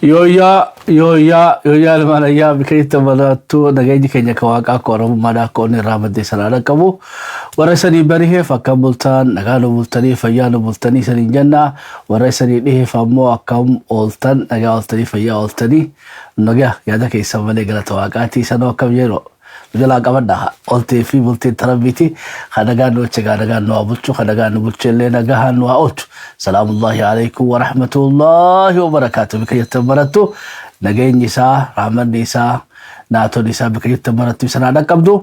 Yooyaa ilmaanayyaa bikeessa barattuu nageenyi keenya kan waaqaa akka oromummaadhaa akka onni irraa maddee sanaan qabu warra isanii bariheef akka bultaan nagaa nu bultanii fayyaa nu bultanii isanii jennaa warra isanii dhiheef ammoo akkam ooltan nagaa ooltanii fayyaa ooltanii nagaa yaada keessa malee galata waaqaatii sanoo akkam yeroo jalaa qabadhaa ooltee fi bultiin tarabbiiti hadagaan nu echa hadagaan nu abulchu hadagaan nu bulcheellee nagaa nu oolchu salaamullahi alaikum wa rahmatullahi wa barakatuh bikeessa barattuu nageenyi isaa rahmanni isaa naatonni isaa bikeessa barattuu sanaan qabdu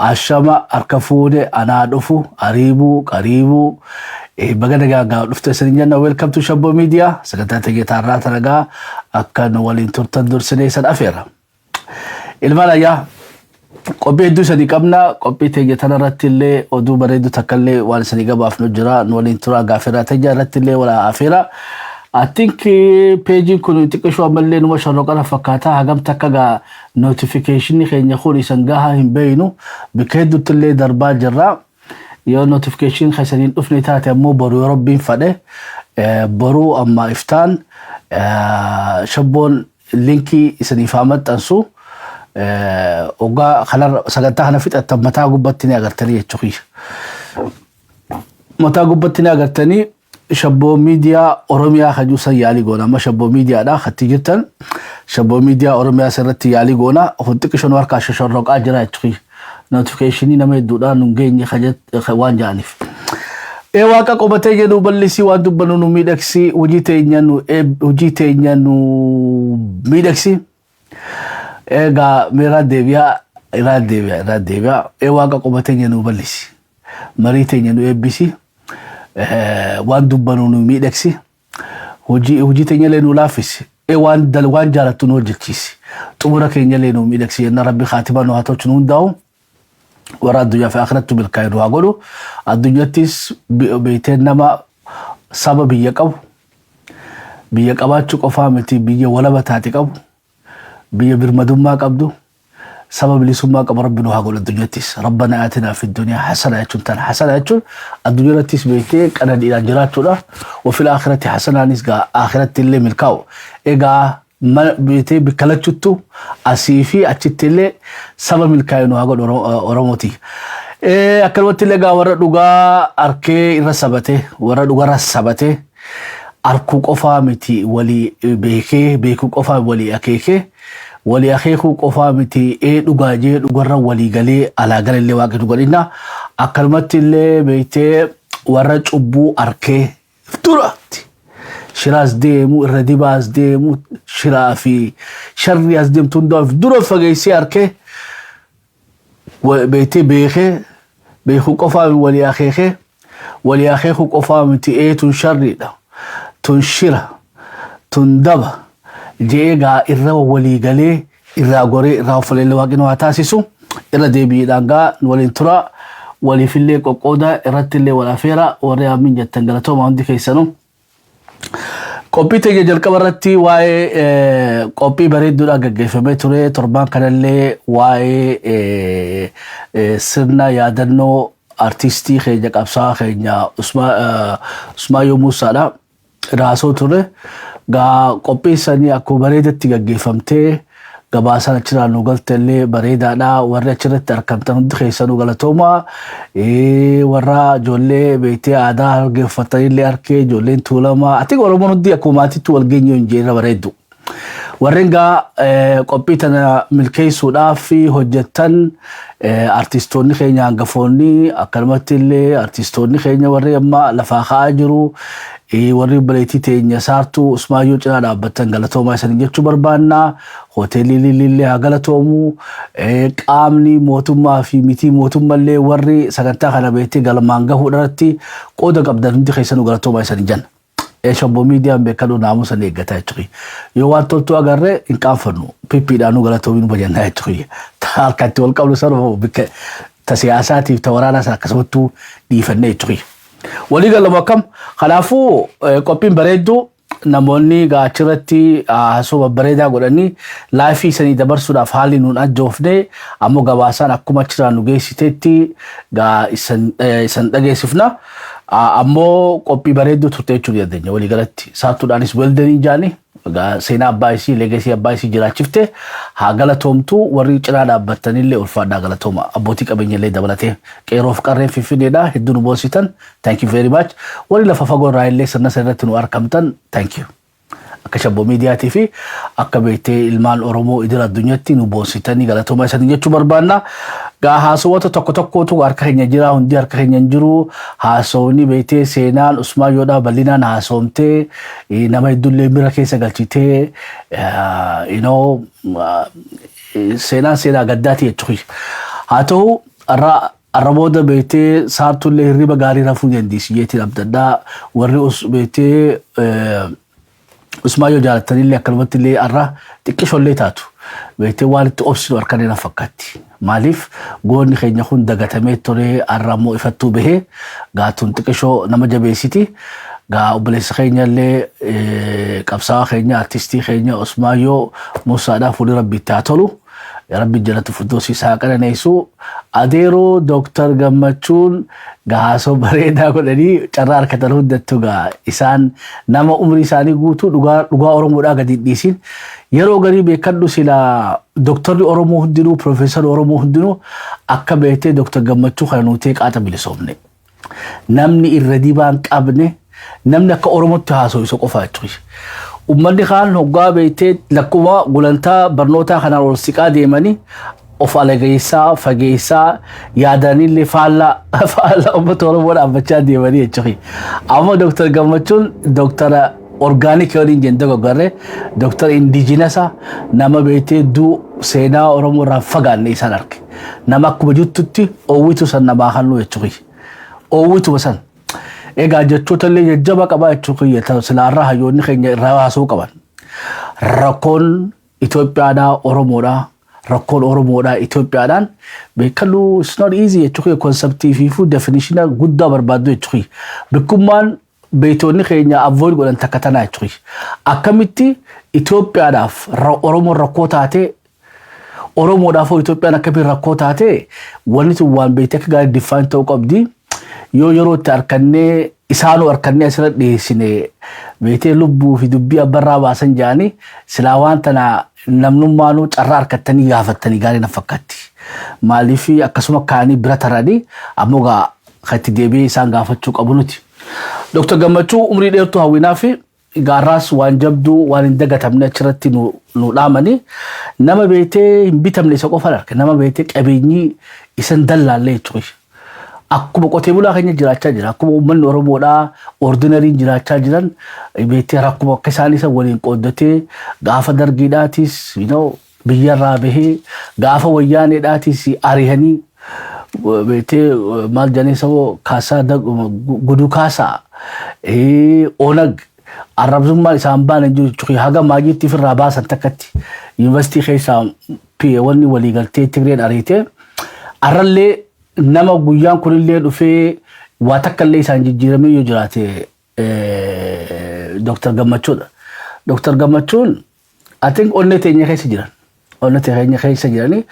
ashama harka fuudhe anaa dhufu ariibuu qariibuu baga nagaa dhufte isin jenna welcome to Shabbo Media sagantaa tegeetaa irraa tanagaa akka nu waliin turtan dursinee san afeera ilmaanayyaa qophii hedduu isanii qabna qophii tegeetan irratti illee oduu bareedu takka illee waan isanii gabaafnu jira nu waliin turaa gaafeeraa tajaa irratti illee wala afeera I think page kun xiqqoo ammallee numa sharroqana fakkaata hagam takka gaa notification keenya kun isan gahaa hin beeynu bika hedduutti illee darbaa jirra yoo notification keessaniin dhufne taate ammoo boruu yoo rabbiin fadhe boruu amma iftaan Shabboon linkii isaniif haa maxxansu ogaa kanar sagantaa kana fixattan mataa gubbatti ni agartanii jechuudha mataa gubbatti ni agartanii Shabbo Media Oromiyaa hajuusan yaalii goona amma Shabbo Media dha khatti jirtan Shabbo Media Oromiyaa sirratti yaalii goona hundi qishon warka shashorroqaa jira jechuudha notification nama hedduudhaan nu geenye waan jaaniif waaqa qobatee jedhu bal'isii waan dubbanu nu miidhaksi hojii teenya nu miidhaksi egaa meeraa deebiyaa waaqa qobatee jedhu bal'isi marii teenya nu eebbisi waan dubbanu nu miidhaksi hojii teenya lee nu laaffisi waan jaalattu nu hojjechiisi xumura keenya lee nu miidhaksi jenna rabbi khaatima nu haa tolchu nu hundaa'u warra addunyaa fi akhirattu milkaa'e nu haa godhu addunyattis beekteen nama saba biyya qabu biyya qabaachuu qofaa miti biyya walaba taate qabu biyya birmadummaa qabdu سبب لسما قبر ربنا هقول الدنيا تيس ربنا آتنا في الدنيا حسنة يجون حسنة يجون الدنيا تيس بيتك أنا إلى جراتنا وفي الآخرة حسنة نسقى آخرة اللي ملكاو إيجا ما بيتي بكلتشتو أسيفي أشتلي سبب ملكاينو هقول أورموتي أكل وقت اللي جا ورا دوغا أركي رسبته ورا دوغا رسبته أركوك أفامتي ولي بيكوك أفام ولي أكيكي ولي أخيكو قفامتي دوغاجي دوغرا ولي غالي على غالي اللي واقع دوغالينا أكلمت اللي بيتي ورج أبو أركي فترات شراز ديمو الردباز ديمو شرافي شرياز ديم تندو فدرو فقيسي أركي بيتي بيخو قفام ولي أخيكو قفامتي تنشري تنشرة تندبه jeega irra walii galee irra gore irra fulee waaqni waa taasisu irra deebiidhaangaa waliin tura waliif illee qoqqooda irratti illee wal afeera warri aamin jettan galatooma hundi keessanu qophii teenya jalqaba irratti waa'ee qophii bareedduudha gaggeeffamee ture torbaan kanallee waa'ee sirna yaadannoo artistii keenya qabsaa keenya Usmaayyoo Muusaadha raasoo ture gaa qophii sanii akkuma bareedatti gaggeeffamtee gabaasaan achirraa nu galtellee bareedaadha warri achirratti argamtan hundi keessanuu galatooma warra ijoollee beektee aadaa gaggeeffatanillee arkee ijoolleen tuulamaa ati Oromoon hundi akkuma maatiitti wal geenye hin jeera bareeddu warreen gaa qophii tana milkeessuudhaaf hojjettan artistoonni keenya hangafoonni akkanumatti illee artistoonni keenya warri amma lafaa ka'aa jiru warri baleetii teenya saartuu Usmaayyoo cinaa dhaabbatan galatoomaa isaanii jechuu barbaanna hoteelii lillee haa galatoomu qaamni mootummaa fi mitii mootummaallee warri sagantaa kana beektee galmaan gahuudhaatti qooda qabdan hundi keessanuu galatoomaa isaanii jenna. Shabbo Media beekaduu naamusa eeggataa jechuudha. Yoo waan toltuu agarree hin qaanfannu pippiidhaanuu galatoomiin bajannaa jechuudha. Harkatti wal qabnu sarara bikka ta siyaasaatiif ta waraanaas akkasumattuu dhiifannee jechuudha. Walii galama akkam kanaafuu qophiin bareedduu namoonni gaachirratti haasoo bareedaa godhanii laayifii isanii dabarsuudhaaf haalli nuun ajjoofne ammoo gabaasaan akkuma achirraa nu geessiteetti isan dhageessifna ammoo qophii bareedduu turte jechuudha dandeenya walii galatti saatuudhaanis weldanii jaanii سينا بايسي ليجاسي بايسي جراتشفته هاغلاتومتو وري جرادا بتنيلي ألفادا غلاتوما أبوتيك أبين اللي دبلته كيروف قرن في فينيدا هدون بوسيتن thank you very much وري لفافقو رايلي سنة سنتين واركمتن thank you كشبو ميديا تي في أكبيتي المال أورومو إدرا الدنيا تينو بوسيتني غلاتوما سنجة بربانا هاسوات توكو تو أركهن يجرا هندي أركهن ينجرو هاسوني بيتي سينال أسماء يودا بلينا هاسومتي نما يدل ميراكي سجلتي سينا قداتي يتخي هاتو الربوده بيتي صارتو اللي ريبا غاري رافو ينديس يتي أبدا ورئوس بيتي أسماء يودا اللي كلمت اللي أرى تكشف اللي تاتو بيتي والد أوبسي أركاني نفكتي ماليف غوني خينيا خون دغاتامي توري ارامو افتو به غاتون تكشو نمجا بيسيتي غا وبلس خينيا اللي قبصا خينيا ارتستي خينيا اسمايو موسى فولي ربي تاتولو يا ربي جنة الفردوس ساقنا نيسو اديرو دكتور غمچون غاسو بريدا كودني چرار كتلو دتوغا اسان نما عمري ساني غوتو دغا اورمو دا غدي ديسين يرو غري بكدو سلا دكتور اورمو هندينو بروفيسور اورمو هندينو اكبيتي دكتور غمچو خانوتي قاتا بلسومني نمني الرديبان قبني نمنا كاورمو تاسو يسو قفاتوي ومدي خان هوغا بيتي لكوما غولنتا برنوتا خنا ولسيقا ديماني وفالغيسا فغيسا ياداني اللي فالا أمتورو ولا بچا ديماني يتشخي اما دكتور غمچون دكتور organic yodin jendo gogare doctor indigenous nama bete du sena oromo rafagan ni sanark nama kubajututti owitu san nama hanu yetsuki owitu basan ega jettotalle jaba qaba yetsuki yeta sala rahayo ni khenya rawaso qaban rakon ethiopia da oromo da rakon oromo da ethiopia dan bekalu it's not easy yetsuki concept fifu definition gudda barbado yetsuki bikuman بيتوني خينيا افويد غولن تكتنا يتري اكمتي اثيوبيا داف اورومو ركوتاتي اورومو دافو اثيوبيا نكبي ركوتاتي ونيتو وان بيتك غا ديفاين تو قبدي يو يرو تاركني اسانو اركني اسر ديسني بيتي لبو في دبي برا باسنجاني سلاوان تنا نمنو مانو قرار كتني غافتني غاري نفكاتي مالي في اكسمو كاني برترادي اموغا خاتي ديبي سان غافتو قبنوتي دكتور غمچو عمري ديرتو هاوينا في غاراس وان جبدو وان دغتامنا چرتي نو دامني نما بيتي بيتامني سوقو فلارك نما بيتي قبيني يسن دلالي توي اكو بقوتي بولا خني جراچا جرا اكو من اورمودا اوردينري جراچا جران بيتي راكو كسالي سولين قودتي غاف درغيداتيس بيرا به غاف وياني داتيس اريهني بيتي مال جاني سو كاسا غدو كاسا اونغ عرب زمان سامبان نجو تخي حاجه ماجي تفر رابا سنتكتي يونيفرسيتي خيسا بي وني وليغالتي تغرين اريتي ارلي نما غيان كل دفي واتكلي سانجي جيرمي يجراتي دكتور غمچون I think only تيني خيس جيران only تيني خيس جيراني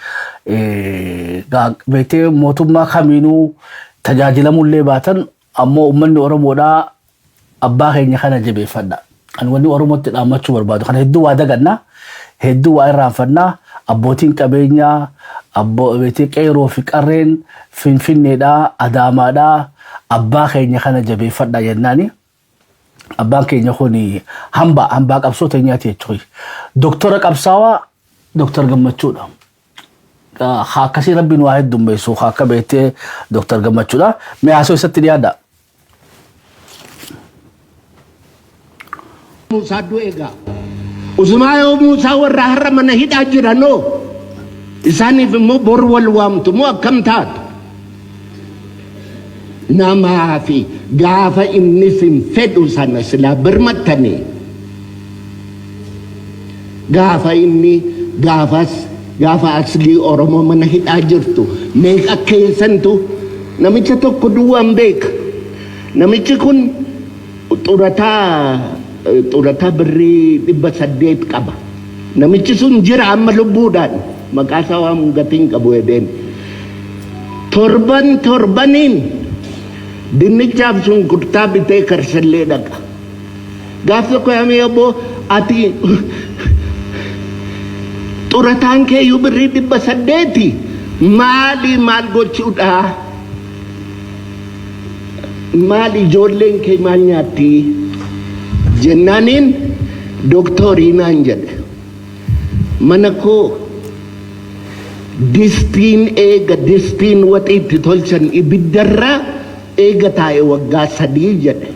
بيتي موتوما خامينو تجاجل مولي باتن امو من اورمودا ابا خيني خنا جبي فدا ان وني اورموت دامچو بربادو خنا هدو وادغنا هدو وايرافنا ابوتين قبينيا ابو بيتي قيرو في قرين فينفينيدا ادامادا ابا خيني خنا جبي فدا يناني ابا خيني خوني همبا قبسو تنياتي تشوي دكتور قبساوا دكتور غمچو دا خاكسي ربي واحد دمبيسو خاكا بيتي دكتور غمچو دا مياسو ستريادا موسى دويغا وزمايو موسى ورهر من هيدا جيرانو إساني في مو برول وامتو مو أكمتات نما في غافا إني فدو سنة سلا برمتني غافا إني غافا أصلي أورمو من هيدا جرتو ميك أكيسنتو نميشتو كدوان بيك نميشكون Turata beri tiba sadit kaba. Namichi sun jira amma lubudan. Makasawa mong gating kabueden. Torbanin. Dinikjab sun kurtabi te karsaleda ka. Gafto ko yami abo ati xurataan kee iyyuu birrii 800 maal gochuudha? Maal ijoolleen kee maal nyaatti jennaaniin dooktorii naan jedhe. Mana koo distiin waxii itti tolchan ibiddarra eega taa'e waggaa 3 jedhe.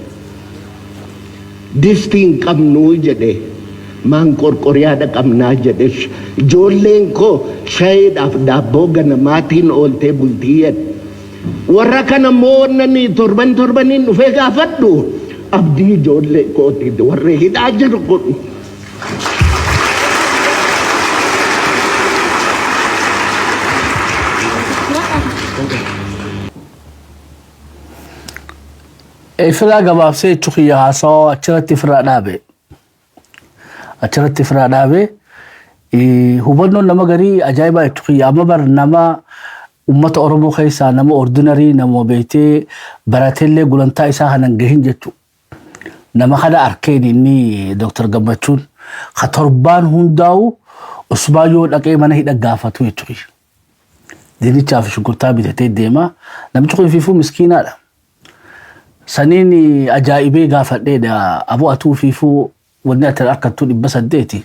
Distiin qabnuu jedhe. Maan qorqoriyaadha qabnaa jedhe. Ijoolleen koo shayiidhaaf daabboo ganamaatiin ooltee bultii jedhe. Warra kana moonnanii torbaniin dhufee gaafadhu abdii ijoollee kooti warra hidhaa jiru kun. Firaa gabaabsee jechuun haasawaa achirratti firaa dhaabe hubannoon nama garii ajaa'ibaa jechuun amma bar nama ummata Oromoo keessaa nama ordinarii nama beekee barateellee gulantaa isaa kanan gahin jechuudha. Nama kana arkeen inni Dr. Gammachuun ka torbaan hundaa'u Usmaayyoo dhaqee mana hidha gaafatu jechuudha. Dinichaaf shunkurtaa bitatee deema. Namichi kun fiifuu miskiinaadha. Saniin ajaa'ibee gaafadheedha. Aboo atuu fiifuu wanni ati harkattuu 800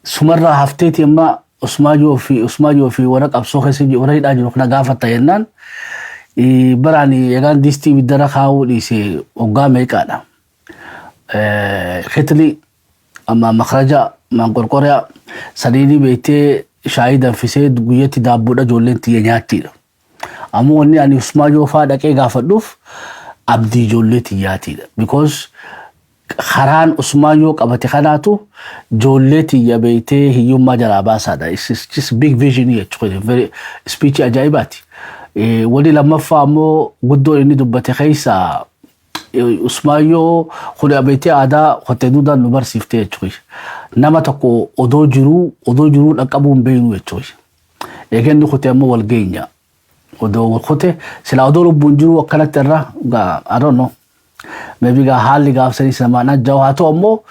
sumarraa hafteeti amma Usmaayyoo fi warra qabsoo keessa warra hidhaa jiru kana gaafata jennaan baraan egaan distii biddara kaa'uu dhiise waggaa meeqaadha. Ketli amma makraja manqorqoriyaa saniini beektee shaayii danfisee guyyatti daabboodha ijoolleen tiyya nyaattiidha. Ammoo wanni ani Usmaayyoo fa'aa dhaqee gaafadhuuf abdii ijoollee tiyyaatiidha. Because karaan Usmaayyoo qabate kanaatu ijoollee tiyya beektee hiyyummaa jalaa baasaadha. It's just big vision jechuudha. Very speech ajaa'ibaati. Wani lammaffaa ammoo guddoo inni dubbate keessa Usmaayyoo kun beektee aadaa qottee duudhaan nu barsiiftee jechuudha. Nama tokko odoo jiruu dhaqqabuun beeknu jechuudha. Eeganni kutee ammoo wal geenya. Odoo wal kutee silaa odoo lubbuun jiruu akkanatti irraa I don't know. Maybe haalli gaafsanis namaan ajjaa haa ta'u ammoo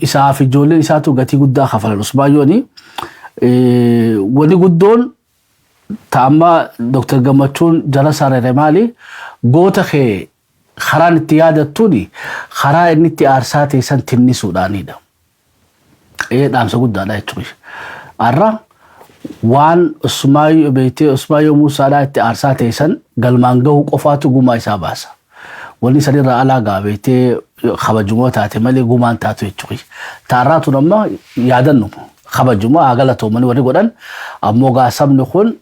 isaa fi ijoolleen isaatu gatii guddaa kafalan. Usmaayyooni wani guddoon ta'ammaa Dr. Gammachuun jala sarare maali goota kee karaan itti yaadattuuni karaa inni itti aarsaa teessan tinnisuudhaanidha. Dhaamsa guddaadha jechuudha. Arra waan Usmaayyoo Muusaadhaa itti aarsaa teessan galmaan gahuu qofaatu gumaa isaa baasa. Wani sanirraa alaa gaabeetee kabajumoo taate malee gumaan taatu jechuudha. Taarraatu nama yaadannu kabajumoo galatoomanii warri godhan ammoo sabni kun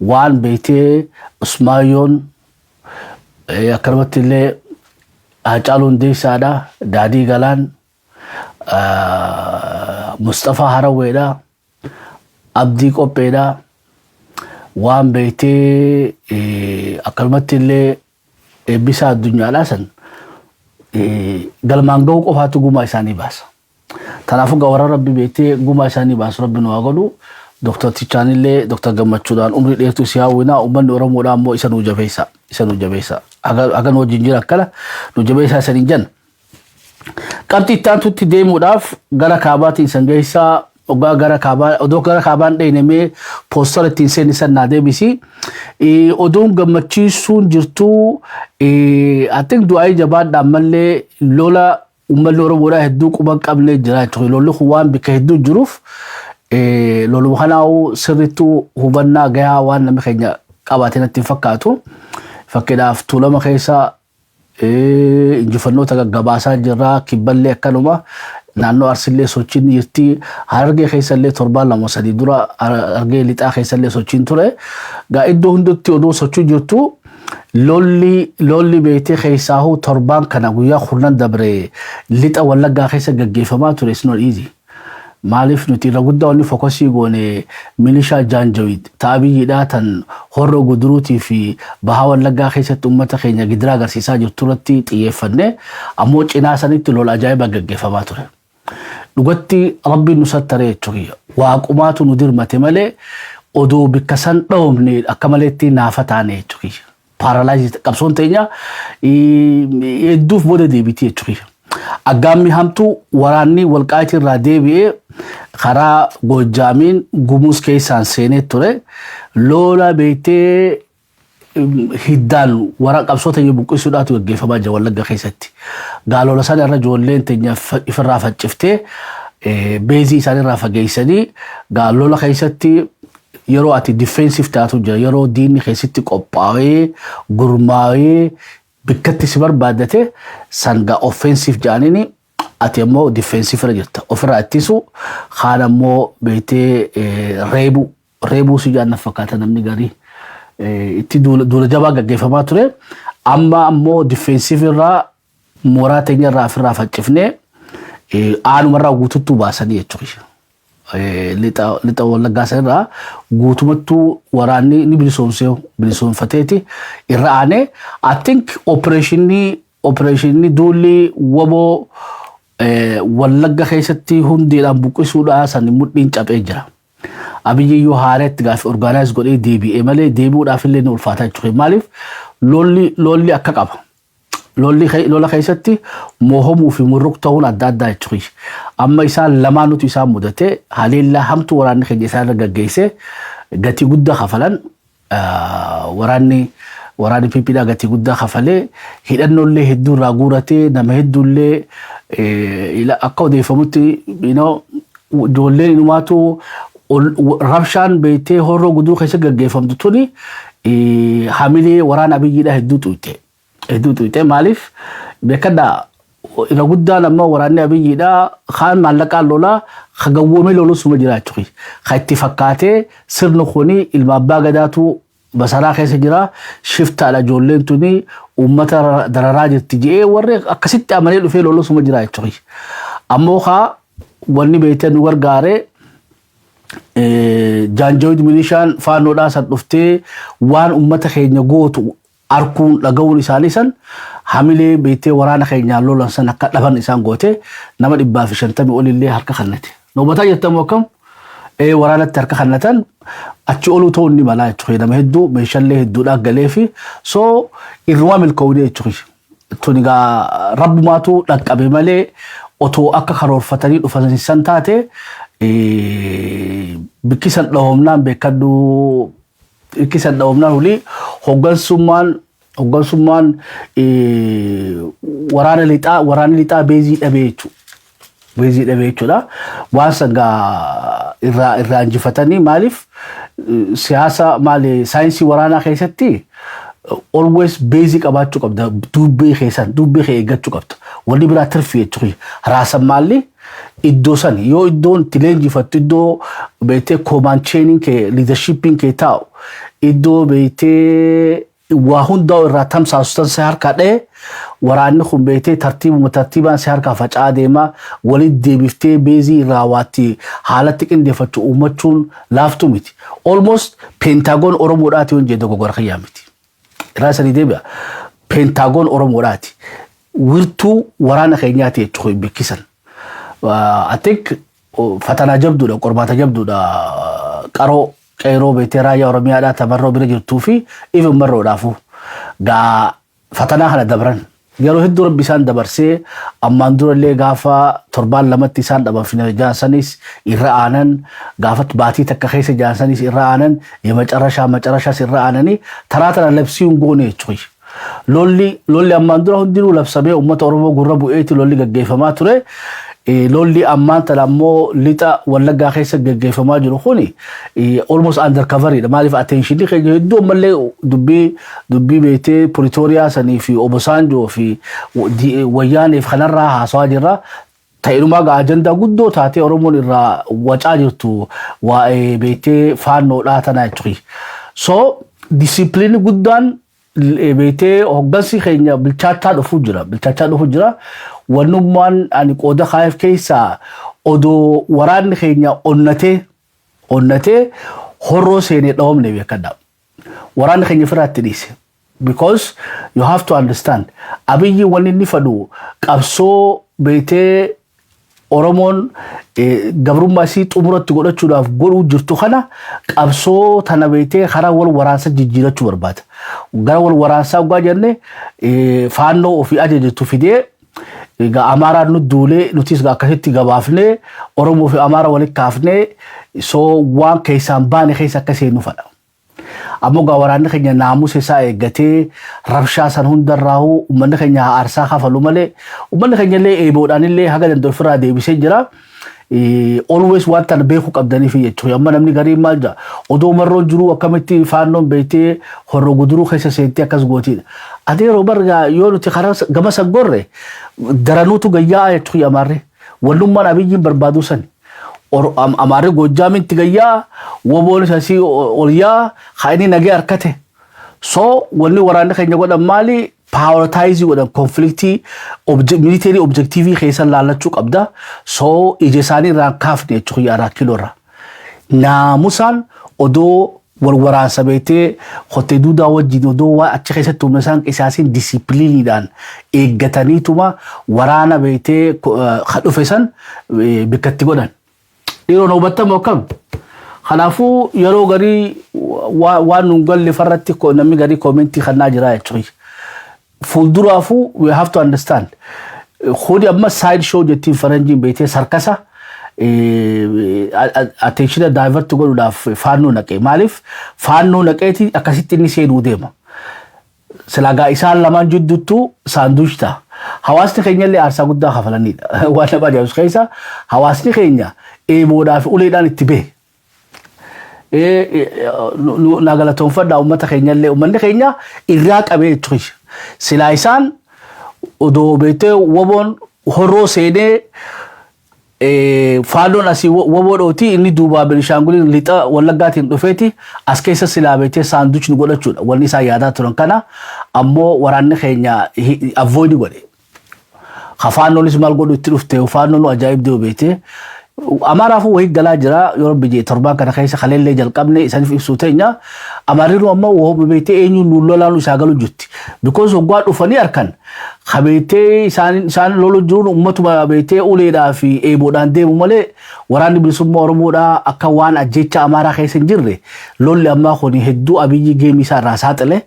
waan beektee Usmaayyoon akkanumatti illee Haacaaluu Hundeessaadha, Daadii Galaan, Mustafaa Harawweedha, Abdii Qopheedha waan beektee akkanumatti illee eebbisaa addunyaadhaa san galmaan gahuu qofaatu gumaa isaanii baasa. Kanaafuu warra Rabbi beektee gumaa isaanii baasu Rabbi nu haa godhu. Dr. Tichaanillee Dr. Gammachuudhaan umrii dheertuu si hawwinaa uummanni Oromoodhaa ammoo isa nu jabeessa. Hagan wajjin jira akkana nu jabeessaa isaniin jenna. Qabxii itti aantutti deemuudhaaf gara kaabaatiin san geessaa ogaa gara kaabaan dheenamee poostara ittiin seennisan naa deebisi. Oduun gammachiisuun jirtuu I think du'aayii jabaadhaan mallee lola uummanni Oromoodhaa hedduu quban qabnee jira jechuudha. Lolli kun waan bikka hedduu jiruuf loluma kanaa'uu sirrittuu hubannaa gahaa waan namni keenya qabaatee natti hin fakkaatu. Fakkeedhaaf tuulama keessa injifannoota gaggabaasaa jirra kibballee akkanuma naannoo Arsillee sochiin jirti. Harargee keessallee 2-3 dura Harargee lixaa keessallee sochiin ture. Iddoo hundatti oduu sochii jirtu lolli beektee keessaahuu torbaan kana guyyaa 10 dabre lixa Wallaggaa keessa gaggeeffamaa ture. It's not easy. Maaliif nuti irra guddaa wanni fookasii goone milishaa Jaanjawiid taabiyyiidhaa tan horroo guduruutii fi bahaa Wallaggaa keessatti uummata keenya gidiraa agarsiisaa jirtu irratti xiyyeeffanne ammoo cinaa sanitti lola ajaa'iba gaggeeffamaa ture. Dhugatti Rabbiin nu sattare jechuudha. Waaqumaatu nu dirmate malee odoo bikka san dhoomne akka maleetti naafa taane jechuudha. Paaralaayizii qabsoon teenya hedduuf booda deebiti jechuudha. أقامي همتو وراني والقايت الراديبي خرا جوجامين جموس كيسان سينة ترى لولا بيتي هيدان ورق أبسط يبقى سودات وقف ما جوال لقى خيستي قالوا لسان الرجل لين تنيا في الرافة شفته بيزي سان الرافة جيسدي قالوا له خيستي يرو أتي ديفنسيف تاتو جرا يرو ديني خيستي قباوي غرماوي بكتي سبر بعدته سانغا اوفنسيف جانيني أتي مو ديفنسيف رجعت أوفر أتيسو خانا مو بيتي ريبو سجان نفقات نمني غري itti dura jabaa gaggeeffamaa ture amma ammoo difeensiif irraa mooraa teenya irraa ofirraa faccifnee aanumarraa guututtuu baasanii jechuudha. Lixa wallaggaa sana irraa guutumattuu waraanni ni bilisoomfateeti irra aanee I think operationii duulli waboo wallagga keessatti hundeedhaan buqqisuudhaa san mudhiin cabee jira. Abiyyi yoo haaretti gaafi organize godhee deebi'ee malee deebi'uudhaaf illee ni ulfaataa jechuudha. Maaliif lolli akka qaba. Lola keessatti mo'amuu fi murruq ta'uun adda addaa jechuudha. Amma isaan lamaan nuti isaan mudate haleellaa hamtu waraanni keenya isaan irra gaggeesse gatii guddaa kafalan waraanni PPDhaa gatii guddaa kafalee hidhannollee hedduu irraa guuratee nama hedduullee akka odeeffamutti ijoolleen inumaatu rabshaan beektee horroo guduu keessa gaggeeffamtu tuni hamilee waraana Abiyyiidhaa hedduu tuute maaliif beekadhaa irra guddaan amma waraanni Abiyyiidhaa kaan maallaqaan lolaa hagawwoomee lolusuma jira jechuudha. Kan itti fakkaatee sirni kuni ilma abbaa gadaatu basaraa keessa jira shiftaadha ijoolleen tuni uummata dararaa jirti jedhee warri akkasitti amanee dhufee lolusuma jira jechuudha. Ammoo haa wanni beekteen nu gargaaree jaanjawid milishaan faanoodhaa san dhuftee waan uummata keenya gootu arkuun dhaga'uun isaanii san hamilee beektee waraana keenyaan lolan san akka dhaban isaan goote nama 150 olillee harka kannate. Noobataa jettamu akkam waraanatti harka kannatan achi oluu ta'uu ni mala jechuudha. Nama hedduu meeshaalee hedduudhaa galee fi soo irrumaa milkoomnee jechuudha. Tuni gaa rabbumaatu dhaqqabe malee otoo akka karoorfatanii dhufan san taate bikkisan dhawamnaan beekadhu bikkisan dhawamnaan huli hoggansummaan waraana lixaa beezii dhabee jechuudha. Waan sangaa irraa injifatanii maaliif siyaasa maali saayinsii waraanaa keessatti always beezii qabaachuu qabda dubbee kee eeggachuu qabda. Wanni biraa tirfii jechuudha. Raasan maalli iddoo san yoo iddoon itti leenjifattu iddoo beektee command training kee leadershiping kee taa'u iddoo beektee waa hundaa irraa tamsaasu si harkaa dha'e waraanni kun beektee tartiibaan si harkaa faca'aa deema walitti deebiftee beezii irraa waatti haalatti qindeeffachuu uummachuun laaftu miti. Almost Pentagon Oromoodhaati waan jedhu gogora khiyyaa miti. Irraa sanii deebi'a. Pentagon Oromoodhaati. Wirtuu waraana keenyaati jechuudha beekisan. I think fatana jabduudha qormaata jabduudha qaroo qeeroo beektee raayyaa Oromiyaadhaa tamarroo bira jirtuu fi even marroodhaafu gaa fatanaa kana dabran yeroo hedduu rabbi isaan dabarsee ammaan durallee gaafa torbaan lamatti isaan dhaban fina jaansanis irra aanan gaafa baatii takka keessa jaansanis irra aanan macarashaas irra aananii taraa tana labsiin goone jechuudha. Lolli ammaan dura hundinuu labsamee uummata Oromoo gurra bu'eeti lolli gaggeeffamaa ture. Lolli ammaan tana ammoo lixa wallaggaa keessa gaggeeffamaa jiru kuni almost undercoveridha. Maaliif attention keenya hedduu ammallee dubbii beektee Pretoria sanii fi Obasanjo fi Wayyaaniif kanarraa haasawaa jirra. Ta'inuma gaa ajandaa guddoo taatee Oromoon irraa wacaa jirtu waa'ee beektee faannoodhaa tanaa jechuudha. So discipline guddaan beektee hoggansi keenya bilchaataa dhufuu jira. Wannummaan ani qooda kaayef keessaa odoo waraanni keenya onnatee horroo seenee dhawamne beekadha. Waraanni keenya firaatti dhiise. Because you have to understand Abiyyi wanni inni fadhu qabsoo beektee Oromoon gabrummaa isii xumuratti godhachuudhaaf godhuu jirtu kana qabsoo tana beektee karaa wal waraansa jijjiirachuu barbaada. Gara wal waraansaa ugaa jenne faannoo ofii ajajatu fidee Amara nuddule nutis akkasitti gabaafne Oromoo fi Amara walitti kaafne so waan keessaan baane keessa akkasii nu fadha. Ammoo waraanni keenya naamusa isaa eeggatee rabshaa san hundarraahu uummanni keenya aarsaa kafalu malee uummanni keenya illee eeboodhaan illee haga danda'u ofirraa deebisee jira. Always wanta beeku qabdanii fi jechuudha. Amma namni garii maal jaa odoo marroon jiru akkamitti faannoon beektee horro guduruu keessa seentee akkas gootiidha. Adeeroo barga yoo nuti karaa gama saggorre daranuutu gayyaa jechuudha Amaarri. Wallummaan Abiyyiin barbaadu sani. Amaarri Goojjaamitti gayyaa woboon isasii olyaa haini nagee harkate. So wanni waraanni keenya godhan maali? Prioritize godhan conflictii military objectivii keessan laallachuu qabda. So ija isaanii irraan kaafne jechuudha yaaraa kiloorra. Naamusaan odoo waraansa beektee hottee duudaa wajjin odoo waan achi keessatti humna isaan qisaasiin disipiliiniidhaan eeggataniituma waraana beektee dhufe san bikkatti godhan. Yeroo hubattamu akkam. Kanaafuu yeroo garii waan nun galle farratti namni garii koomentii kannaa jira jechuudha. Fuulduraafu we have to understand. Khudi amma side show jettiin faranjiin beektee sarkasa attention divert godhuudhaaf faannoo naqee. Maaliif faannoo naqeeti akkasitti inni seenuu deema. Silaagaa isaan lamaan jidduttuu saanduush ta'a. Hawaasni keenya illee aarsaa guddaa kafalanidha. Waan nama ajaa'ibsu keessa hawaasni keenya eeboodhaaf uleedhaan itti bee. Nagalatoonfadhaa uummata keenya illee uummanni keenya irraa qabee jechuudha. Silaa isaan odoo beektee woboon horroo seenee faannoon asii woboodhooti inni duubaa Benishaanguliin lixa Wallaggaatiin dhufeeti as keessa silaa beektee saanduuchni godhachuudha. Wanni isaan yaadaa turan kana ammoo waraanni keenya avoid godhe. Faannoonis maal godhu itti dhufte faannoon ajaa'ibdee beektee. Amaaraafuu wayii galaa jira yoo biyya torbaan kana keessa kaleellee jalqabne isaaniif ibsuu teenya Amaariin amma woo beektee eenyuun lololaanu isaa galu jirti. Because hoggaa dhufanii harkan beektee isaan lolu jiruun ummatuma beektee uleedhaa fi eeboodhaan deemu malee waraanni bilisummaa Oromoodhaa akka waan ajjecha Amaaraa keessa hin jirre lolli ammaa kun hedduu Abiyyi geemii isaa irraa saaxile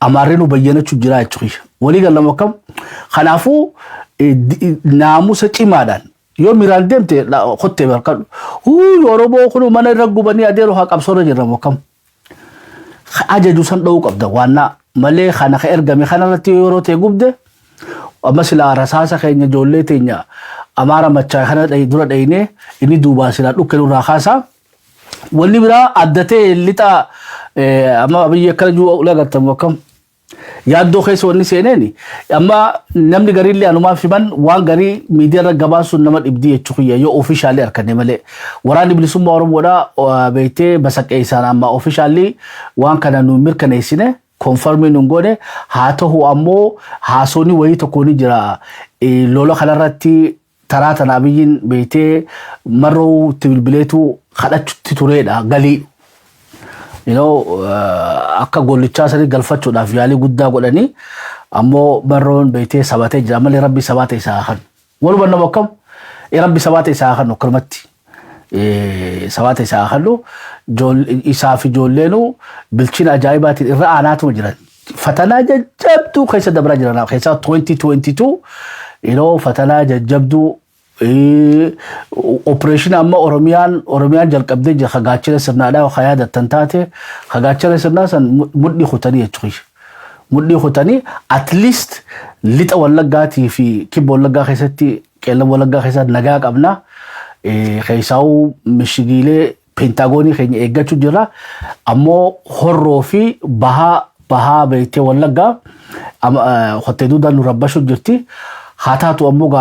Amaariin bayyanachuu jira jechuudha. Walii galama akkam. Kanaafuu naamusa cimaadhaan yoo miraan deemte qottee barkadhu Oromoo kun mana irra gubanii adeeroo haa qabsoorra jirramu akkam. Ajaju san dha'uu qabda waannaa malee kana ka ergame kanarratti yeroo ta'e gubde amma silaa rasaasa keenya ijoollee teenya Amaara machaa kana dura dhayinee inni duubaa silaa dhukke nurraa kaasaa. Wanni biraa addatee lixa amma biyya akkana jiru lagartamu akkam. Yaaddoo keessa wanni seeneeni amma namni gariillee anumaan fiman waan garii miidiyaa irra gabaasuun nama dhibdii jechuudha yoo ofishaalii harkanne malee waraanni bilisummaa Oromoodhaa beektee basaqee isaan amma ofishaalii waan kana nu mirkaneessine konfirmii nu goone haa ta'u ammoo haasoonni wayii tokko ni jira lola kanarratti taraa tana Abiyyiin beektee marroo itti bilbileetu kadhachuutti tureedha galii. Akka gollichaa sanii galfachuudhaaf yaalii guddaa godhanii ammoo barroon beektee sabatee jira malee rabbi sabate isaa kan walumaa nama akkam rabbi sabate isaa kan okkalmatti sabate isaa kan isaa fi ijoolleenu bilchina ajaa'ibaatiin irra aanaatuma jiran fatanaa jajjabduu keessa dabraa jiran keessa 2022 fatanaa jajjabduu operation amma Oromiyaan jalqabdee jira khagaachira sirnaadhaa khaya dattan taate khagaachira sirnaa san mudhii khutanii jechuudha. Mudhii khutanii at least lixa Wallaggaatii fi kibba Wallaggaa keessatti qeellan Wallaggaa keessatti nagaa qabna. Keessaa'uu mishigiilee pentaagoonii keenya eeggachuu jira. Ammoo horroo fi bahaa beektee Wallaggaa hottee duudaan nu rabbashuu jirti. Haa taatu ammoo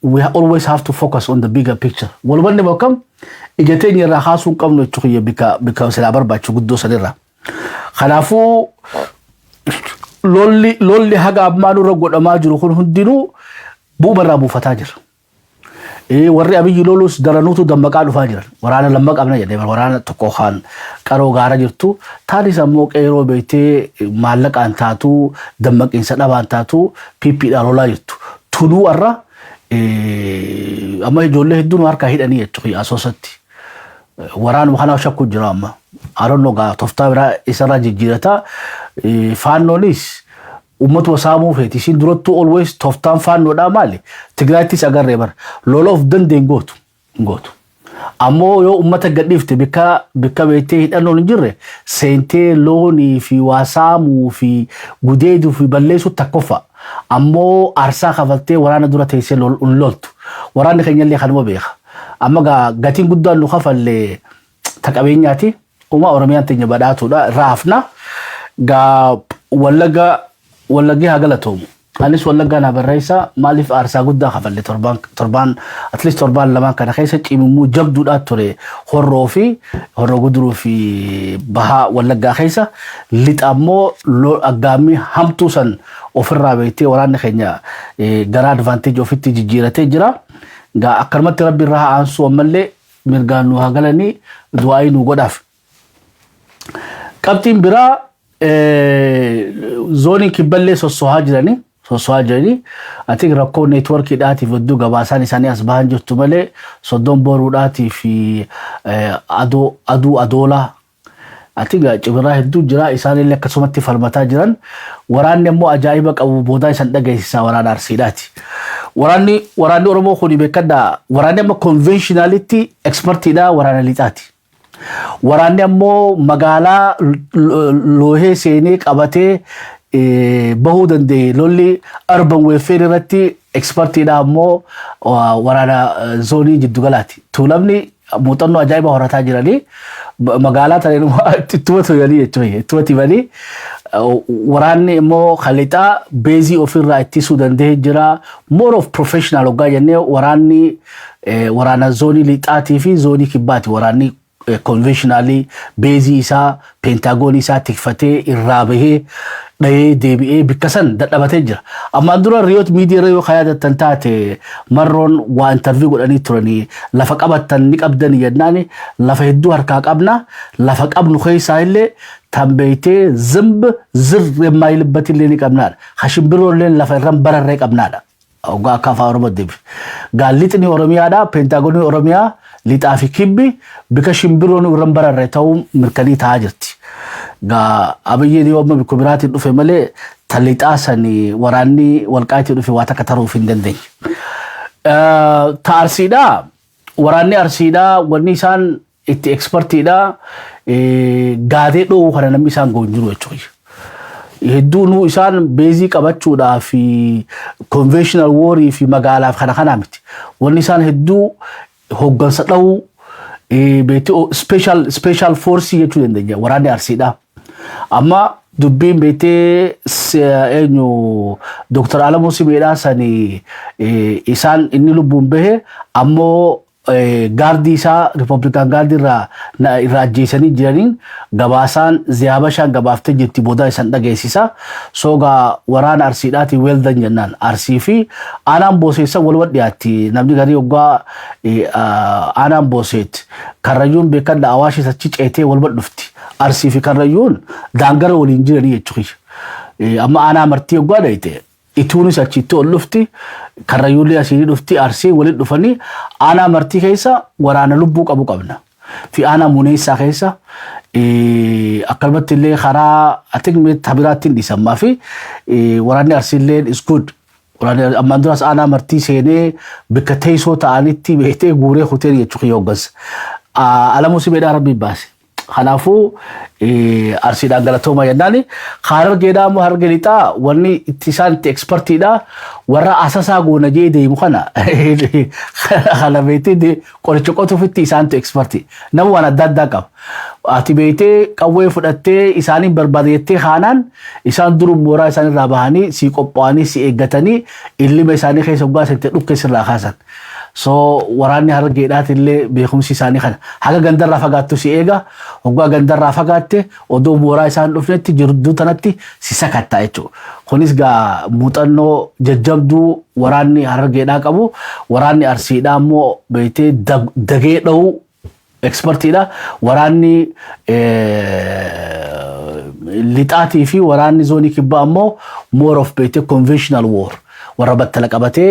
we always have to focus on the bigger picture. Walumaan nama akkam ijatee irraa haasuun qabnu jechuudha bika silaa barbaachu guddoo sanirraa. Kanaafuu lolli haga ammaan irra godhamaa jiru kun hundinuu bu'uurarraa buufataa jira. Warri Abiyyi lolus daranuutu dammaqaa dhufaa jiran. Waraana lamma qabna jedhee waraana tokko kaan qaroo gaara jirtu. Taanis ammoo qeeroo beektee maallaqaan taatu dammaqiinsa dhabaan taatu PP'dhaan lolaa jirtu. Tunuu irra amma ijoollee hedduun harka hidhanii jechuudha asoosatti. Waraanuma kana shakku jira amma. Aroon gaa toftaa biraa isarraa jijjiirata. Faannoonis ummat wasaamuu feeti isin durattuu always toftaan faannoodhaa maali Tigraayittis agarree bara lola of dandeen gootu ammoo yoo ummata gadhiifte bikka beektee hidhannoon hin jirre seentee loonii fi wasaamuu fi gudeeduu fi balleessuu takkoffa ammoo aarsaa kafaltee waraana dura teessee loltu waraanni keenyallee kanuma beeka amma gatiin guddaan nu kafallee taqabeenyaati uma oromiyaan teenya badhaatuudha raafna gaa wallagii haa galatoomu anis wallaggaa na barreessa maaliif aarsaa guddaa kafalle torbaan at least torbaan lamaan kana keessa cimimuu jabduudhaa ture horroo guduruu fi bahaa wallaggaa keessa lixa ammoo aggaammii hamtuu san ofirraa beektee waraanni keenya gara advantage ofitti jijjiiratee jira gaa akkanumatti rabbi irraa haa aansu ammallee mirgaan nu haa galanii du'aayii nu godhaaf qabxiin biraa zoonii kibballee sossohaa jiranii ati rakkoo neetworkiidhaatiif hedduu gabaasaan isaanii as bahan jirtu malee soddon boruudhaatii fi adoolaa ati cibiraa hedduu jira isaanillee akkasumatti falmataa jiran waraanni immoo ajaa'iba qabu boodaa isan dhageessisaa waraana arsiidhaati waraanni oromoo kuni beekadhaa waraanni amma konvenshinalitti ekspertiidhaa waraana lixaati waraanni ammoo magaalaa loohee seenee qabatee bahuu danda'e lolli urban welfare irratti ekspertiidha ammoo waraana zoonii jiddugalaati tuulamni muuxannoo ajaa'iba horataa jiranii magaalaa taneen ittuma timanii waraanni immoo kalixaa beezii ofirraa ittisuu danda'e jira more of professional hoggaa jennee waraana zoonii lixaatii fi zoonii kibbaati waraanni conventionally beezii isaa pentagoon isaa tikfatee irraa bahee dhahee deebi'ee bikkasan dadhabatee jira ammaan dura riyoot miidiyaa yoo kayaadattan taate marroon waa interview godhanii turanii lafa qabattan ni qabdan jennaani lafa hedduu harkaa qabna lafa qabnu keessaa illee tambeeytee zimb zir የማይልበትልlee ni qabnaadha hashimbiroolee lafa irran bararree qabnaadha ogaa akka afaan oromoo deebi gaallixni oromiyaadha pentagoonii oromiyaa lixaa fi kibbi bika shimbiroon irran bararree ta'uu mirkanii ta'aa jirti gaa abiyyeen yoo amma bikku biraatiin dhufe malee talixaa sanii waraanni walqaatii dhufe waa takka taruuf hin dandeenye ta arsiidhaa waraanni arsiidhaa wanni isaan itti ekspertiidhaa gaadee dhoowuu kana namni isaan goon jiru jechuudha hedduun isaan beezii qabachuudhaa fi conventional war fi magaalaaf kana miti wanni isaan hedduu hoggansa dha'uu beektii special force jechuu dandeenya waraanni arsiidhaa amma dubbiin beektee eenyu Dr. Alamuu Simeedhaa sanii isaan inni lubbuun bahe ammoo gaardii isaa Republican gaardii irraa ajjeesanii jiraniin gabaasaan ziyaabashaan gabaaftee jirti booda isan dhageessisa soogaa waraana arsiidhaati weeldan jennaan arsii fi aanaan booseessa waluma dhiyaatti namni garii hoggaa aanaan booseet karrayyuun beekadha awaashis achi ceetee waluma dhufti arsii fi karrayyuun daangara waliin jiranii jechuudha amma aanaa martii hoggaa dhayite ituunis achitti ol dhufti karrayyuullee asii dhufti arsii waliin dhufanii aanaa martii keessa waraana lubbuu qabu qabna fi aanaa muneessaa keessa akkanumatti illee karaa atik tabiraattiin dhiisammaa fi waraanni arsiillee is good ammaan duras aanaa martii seenee bikka teessoo ta'anitti beektee guuree hoteelii jechuu hoggansa Alamuu Simeedhaa rabbii baase kanaafuu arsiidhaan galatooma jennaani harargeedhaa immoo hararge lixaa wanni itti isaan itti ekspertiidha warra asasaa goona jee deemu kana beektee qoricha qotuufitti isaantu eksperti nama waan adda addaa qaba ati beektee qawwee fudhattee isaaniin barbaadettee haanaan isaan duruu mooraa isaanirraa bahanii si qophaa'anii si eeggatanii illima isaanii keessa hoggaa seentee dhukkee sirraa kaasan so waraanni harargeedhaati illee beekumsi isaanii kana haga gandarraa fagaattu si eega hoggaa gandarraa fagaatte odoo mooraa isaan dhufnetti jirduu tanatti si sakattaa jechuudha kunis gaa muuxannoo jajjabduu waraanni harargeedhaa qabu waraanni arsiidhaa immoo beektee dagee dha'uu ekspertiidha waraanni lixaatii fi waraanni zoonii kibbaa ammoo more of beektee conventional war warra battala qabatee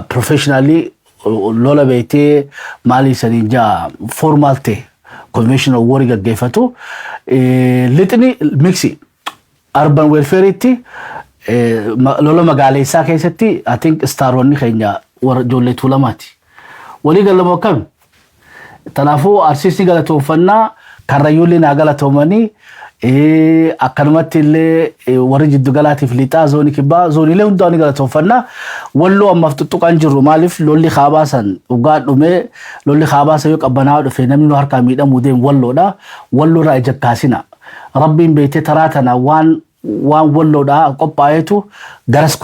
professionally lola beektee maalii saniin jaa formal ta'e conventional war gaggeeffatu lixni mixi urban welfare itti lola magaalessaa keessatti I think staaronni keenya warra ijoollee tuulamaati. Walii galama kam tanaafuu arsiisni galatoonfannaa karrayyuullee naa galatoomanii akkanumatti illee warri jiddu galaatiif lixaa zoonii kibbaa zooniilee hundaa ni galatoonfannaa walloo ammaaf tuttuqaan jirru maaliif lolli kaabaasan dhugaa dhumee lolli kaabaasan yoo qabbanaa dhufe namni nu harkaa miidhamuu deemu walloodha walloorraa ija kaasina rabbiin beekee taraa tana waan walloodha qophaa'eetu garas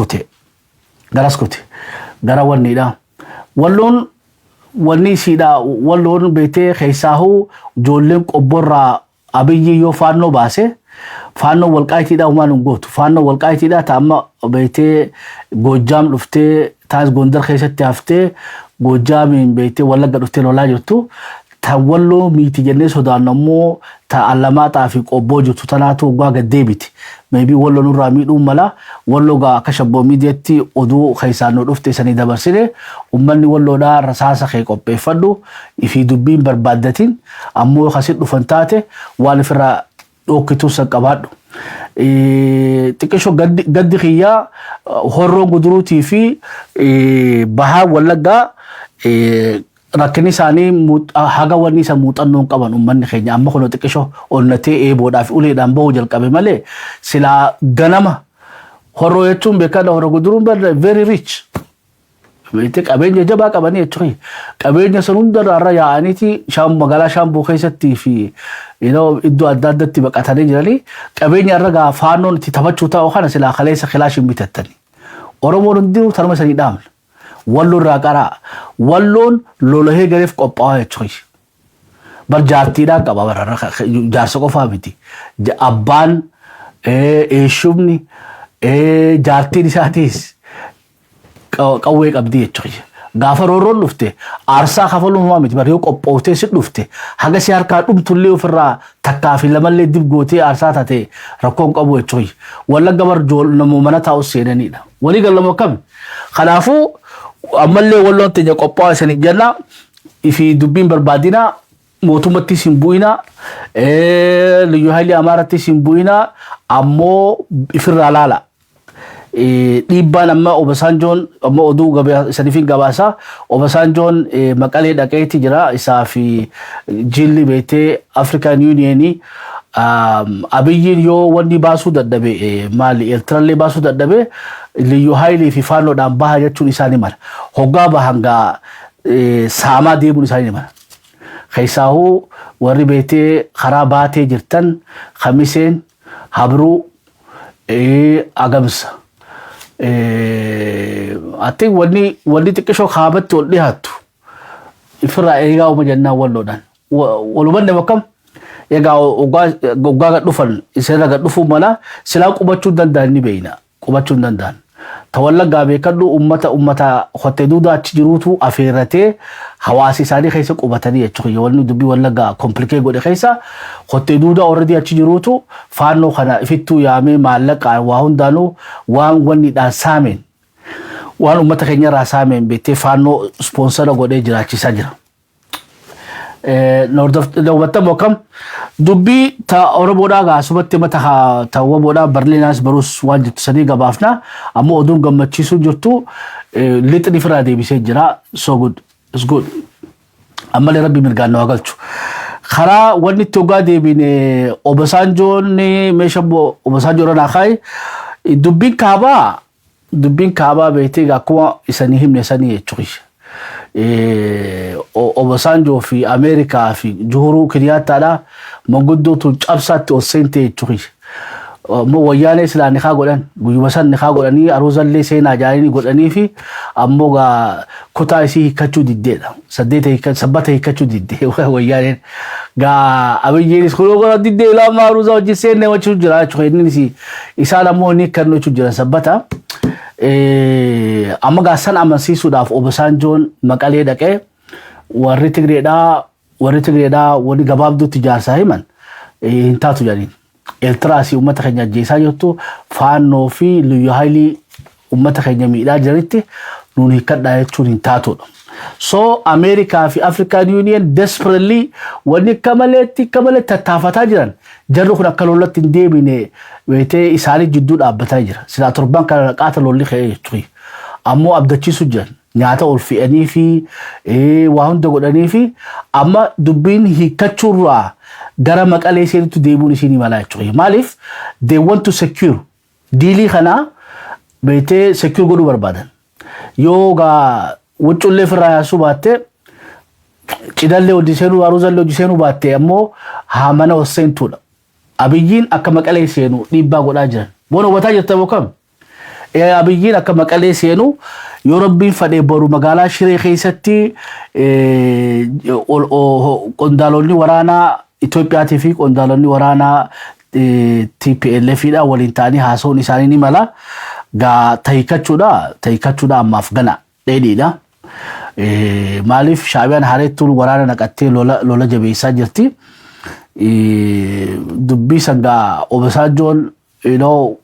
kute gara wanniidha walloon wanni isiidha walloon beekee keessaahuu ijoolleen qobborraa abiyyi yoo faannoo baase faannoo walqaayitiidha uumaan hin gootu faannoo walqaayitiidha taama beekee Goojjaam dhuftee taas Gondar keessatti haftee Goojjaamiin beekee Wallagga dhuftee lolaa jirtu ta walloo miiti jennee sodaannammoo ta Allamaaxaa fi qobboo jirtu tanaatu waggaa gaddeebiti maybe walloo nurraa miidhuu mala walloo gaa akka shabboo miidiyaatti oduu keessaanoo dhufte sanii dabarsine ummanni walloodhaa rasaasa kee qopheeffadhu ifii dubbiin barbaaddatiin ammoo kasit dhufan taate waan ofirraa dhokkituu saqqabaadhu. Xiqqeeshoo gaddi kiyyaa horroo guduruutii fi bahaa Wallaggaa rakkinni isaanii haga wanni isa muuxannoon qaban ummanni keenya amma kun xiqqeeshoo onnatee eeboodhaaf uleedhaan bahuu jalqabe malee silaa ganama horroo jechuun beekadha horroo guduruun very rich. Beekte qabeenya jabaa qabanii jechuudha. Qabeenya sun hundarra yaa'aniiti magaalaa Shaambuu keessatti fi iddoo adda addaatti baqatanii jiranii qabeenya irra gaa faannoon itti taphachuu ta'u kana silaa kaleessa kilaashin bitattanii. Oromoon hundinuu tarma sanii dhaamna. Walloon irraa qaraa. Walloon lolahee gareef qophaa'aa jechuudha. Bar jaartiidhaan qaba jaarsa qofaa miti. Abbaan eeshumni jaartiin isaatiis qawwee qabdi jechuudha. Gaafa roorroon dhufte aarsaa kafaluu miti bari yoo qophootee si dhufte haga si harkaa dhumtullee ofirraa takkaa fi lamallee dib gootee aarsaa taate rakkoon qabu jechuudha. Wallagga bar namuu mana taa'us seenanidha. Walii galama kam. Kanaafuu ammallee walloon teenya qophaa'aa isanii jenna ifi dubbiin barbaadina mootummatti sin bu'ina Liyyuu Haayilii Amaaratti sin bu'ina ammoo ifirraa laala. Dhiibbaan amma Obasanjoon amma oduu saniifin gabaasa Obasanjoon Maqalee dhaqeetti jira isaa fi jilli beetee African Union abiyyiin yoo wanni baasuu dadhabe maali Eertiraallee baasuu dadhabe Liyyuu Haayilii fi faannoodhaan baha jechuun isaanii mala hoggaa bahangaa saamaa deemuun isaanii mala. Keessaahuu warri beetee karaa baatee jirtan Khamiseen Habruu Agamsa. Ati wanni xiqqeeshoo kaabatti ol dhiyaattu ifirraa eegaa uma jennaan walloodhaan. Walumanne bakkam egaa oggaa gad dhufan isirra gad dhufuu mala silaa qubachuu danda'an ni beeyna qubachuu danda'an. Ta Wallaggaa beekadhu ummata hottee duudaa achi jiruutu afeerratee hawaasi isaanii keessa qubatanii jechuudha. Wanni dubbii Wallaggaa komplikee godhe keessa hottee duudaa already achi jiruutu faannoo kana ifittuu yaamee maallaqa waa hundaanuu waan wanniidhaan saameen waan ummata keenyarraa saameen beektee faannoo spoonsara godhee jiraachisaa jira. Daawwatamoo kam dubbii ta Oromoodhaa gaasumatti mata ta Oromoodhaa Barliinaas barus waan jirtu sanii gabaafna ammoo oduun gammachiisuu jirtu lixni firaa deebisee jira so good is good ammallee rabbi mirgaan nu galchu karaa wanni itti ogaa deebine Obasanjoon meeshaa Obasanjoo irra naakaay dubbiin kaabaa beektee akkuma isanii himne sanii jechuudha. Obasanjoo fi Ameerikaa fi Juhuruu Kiriyaataadha manguddootu cabsaatti ol seentee jechuudha. Wayyaanee silaa niqaa godhan guyyuma san niqaa godhanii aruuzallee seenaa jaanii godhanii fi ammoo gaa kutaa isii hiikkachuu diddeedha. Sabbata hiikkachuu diddee wayyaaneen gaa abiyyeenis kunoo godha diddee lama aruuzaa hojii seennee wachuu jira jechuudha. Innis isaan ammoo ni kannoo jechuu jira sabbata. Amma gaasan amansiisuudhaaf Obasanjoon Maqalee dhaqee warri Tigreedhaa wani gabaabduutti jaarsaa himan hin taatu jedhaniin. Eertiraas uummata keenya ajjeesaa jirtu faannoo fi Liyyuu Haayilii uummata keenya miidhaa jiranitti nuun hiikkadhaa jechuun hin taatudha. So Ameerikaa fi African Union desperately wanni kamaleetti tattaafataa jiran jarri kun akka lolatti hin deebine weetee isaanii jidduu dhaabbataa jira. Silaa torban kana qaata lolli ka'ee jechuudha. Ammoo abdachiisu jiran nyaata ol fe'anii fi waa hunda godhanii fi amma dubbiin hiikkachuurraa gara Maqalee seenutti deebiin isinii malaa jechuudha. Maaliif they want to secure diilii kana beetee secure godhuu barbaadan. Yoo gaa wuccullee firraa yaasuu baatte cidallee hojii seenuu aruuzallee hojii seenuu baatte ammoo haa mana hosseentuudha. Abiyyiin akka Maqalee seenu dhiibbaa godhaa jiran. Boona hubataa jirta bookam. Abiyyiin akka Maqalee seenu yoo Rabbiin fadhee boru magaalaa Shiree keessatti qondaalonni waraanaa Itoophiyaatii fi qondaalonni waraanaa TPLF dha waliin ta'anii haasawuun isaanii ni mala. Gaa tahiikachuudha ammaaf gana dheedhiidha. Maaliif Shaabiyaan haarettuun waraana naqattee lola jabeessaa jirti. Dubbii sangaa Obasanjoon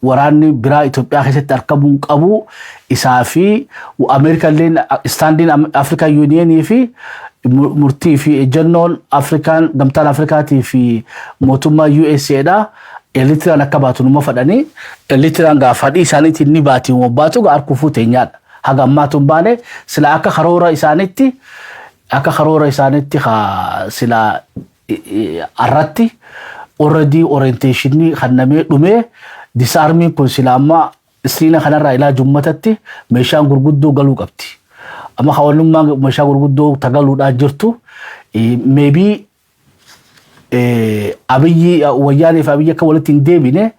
waraanni biraa Itoophiyaa keessatti argamuu qabu isaa fi Ameerikaan standing African Union fi murtii fi ejennoon Afrikaan gamtaan Afrikaatii fi mootummaa USA dha. Elitiraan akka baatu numa fadhanii elitiraan gaa fadhii isaaniitiin ni baati wabbaatu gaa harkuu fuuteenyaadha. Haga ammaatuun baane sila akka karoora isaaniitti sila arratti already orientation kannamee dhumee disarming kun sila amma islina kanarraa ilaa jummatatti meeshaan gurguddoo galuu qabdi. Amma hawalummaa meeshaa gurguddoo tagaluudhaa jirtu maybe Abiyyi wayyaanii fi Abiyyi akka walitti hin deebine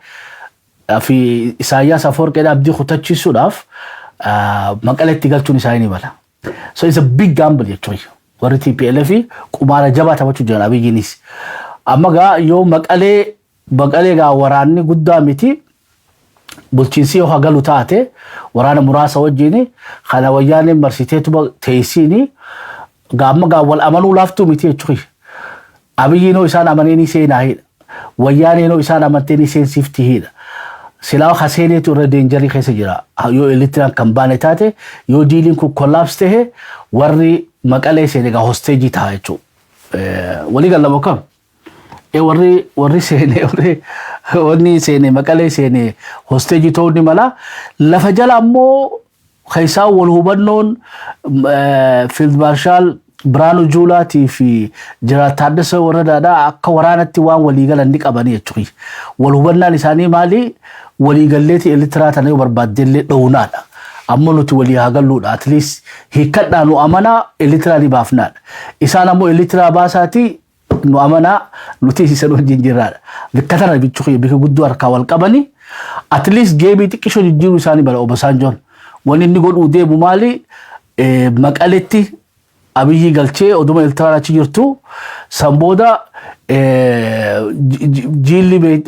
fi Isaayyaas Afwerqiidhaa abdii kutachiisuudhaaf Maqaleetti galchuun isaanii ni mala. So it's a big gamble jechuudha. Warri TPLF qumaara jabaa taphachuu jiran Abiyyiinis. Amma gaa yoo Maqalee gaa waraanni guddaa miti bulchiinsi yoo hagalu taate waraana muraasa wajjin kana wayyaanii marsiteetuma teessini gaa amma gaa wal amanuu laaftuu miti jechuudha. Abiyyiinoo isaan amananii seenaahidha. Wayyaaneenoo isaan amantanii seensiiftiihidha. Silaa haseeneetu irra deenjarii keessa jira. Yoo elitiraan kan baane taate yoo diiliin kun kollaapsi tahe warri Maqalee seene gaa hosteejii ta'a jechuudha. Walii gallama kam? Warri seene Maqalee seene hosteejii ta'uu ni mala. Lafa jala ammoo keessaa wal hubannoon Field Marshal Biraanuu Juulaatii fi Jeneraal Taaddasee Warradaadhaa akka waraanatti waan waliigalan ni qabanii jechuudha. Wal hubannaan isaanii maali? Waliigalleetii elitiraa tana yoo barbaaddellee dhowunaadha. Ammoo nuti walii hagalluudha. At least hiikkadhaa nu amanaa elitiraa ni baafnaadha. Isaan ammoo elitiraa baasaati nu amanaa nuti isisan wajjin jirraadha. Bikka tana bichuufi bikka guddoo harkaa wal qabanii at least geebii xiqqishoo jijjiiruu isaanii bala Obasanjoon. Wanni inni godhuu deemu maali? Maqaleetti Abiyyi galchee oduma eltiraan achi jirtu sanbooda jiilli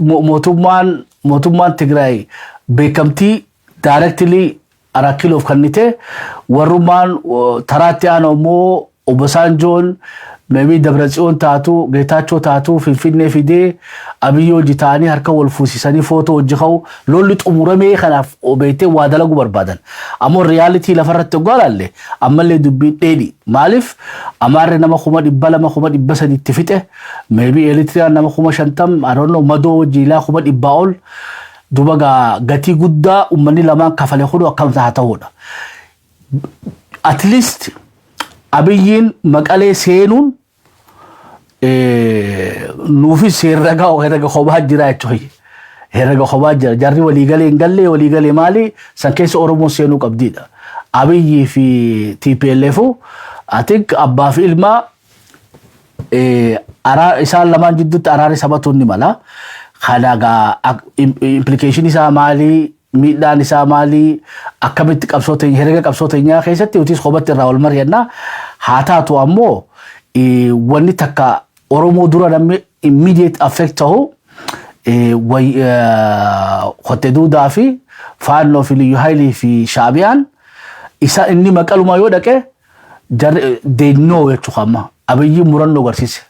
mootummaan Tigraay beekamtii directly Arakiloof kannite warrumaan taraatti aanu ammoo Obasanjoon maybe Dabratsiyoon taatu Geetaachoo taatu Finfinnee fidee Abiyyi hojii ta'anii harka wal fuusisanii footoo hojii ka'u lolli xumuramee kanaaf obeeytee waa dalaguu barbaadan. Ammoo realitii lafarratti ogaalaalle ammallee dubbiin dheedhi. Maaliif Amaarri nama 200 200 itti fixe maybe Elitiriyaan nama 50 I don't know madoo hojii ilaa 100 ol duba gatii guddaa ummanni lamaan kafalee hudu akkam haa ta'uudha. At least Abiyyiin Maqalee seenuun nuufis herrega kophaa jira jechuudha. Herrega kophaa jira. Jarri waliigalee hin galle waliigalee maali? San keessa Oromoon seenuu qabdiidha. Abiyyi fi TPLF I think abbaa fi ilmaa isaan lamaan jidduutti araarri sabatuun ni mala. Kana implication isaa maali? Miidhaan isaa maali? Akkamitti qabsoota herrega qabsoota nyaa keessatti utis kophaatti irraa wal mari'annaa haa taatu ammoo wanni takka Oromoo dura namni immediate affect ta'u Hotte Duudaa fi Faannoo fi Liyyuu Haayilii fi Shaabiyaan isa inni Maqaluma yoo dhaqe they know jechuudha amma Abiyyi murannoo agarsiise.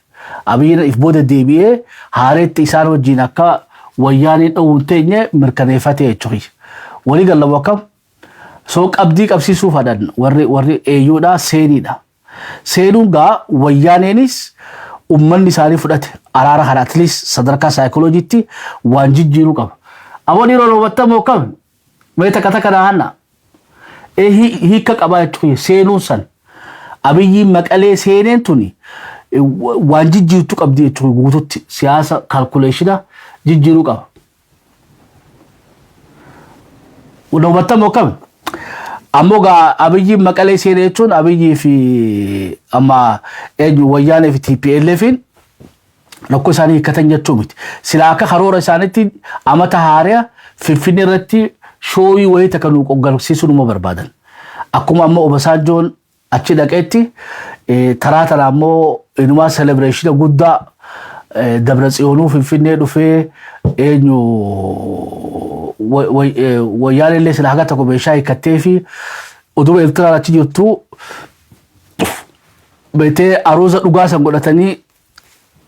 Abiyyiin if booda deebi'ee haareetti isaan wajjin akka wayyaanii dhawuun teenye mirkaneeffate jechuudha. Walii gallama akkam soo qabdii qabsiisuuf hadan warri eeyyuudha seeniidha. Seenuun gaa wayyaaneenis ummanni isaanii fudhate araara kana at least sadarkaa psychologiitti waan jijjiiruu qaba. Aboo dhiiroo roobatamoo kam mee takka kana hanna hiika qabaa jechuun seenuun san Abiyyi Maqalee seeneen tuni waan jijjiirtu qabdi jechuun guututti siyaasa calculationa jijjiiruu qaba. Roobatamoo kam ammoo gaa Abiyyi Maqalee seenee jechuun Abiyyi fi amma wayyaanee fi TPLFin Lokko isaanii hiikkatan jechuu miti. Silaa akka karoora isaaniitti amata haaraa Finfinnee irratti shooyii wayii takka nu qoggalsiisuu numa barbaadan. Akkuma ammoo Obasanjoon achi dhaqeetti taraa taraa ammoo inumaa celebration guddaa Dabratsiyoonuu Finfinnee dhufee eenyu wayyaanee illee silaa haga tokko meeshaa hiikkattee fi utuma Eertiraan achi jirtu beetee arooza dhugaa san godhatanii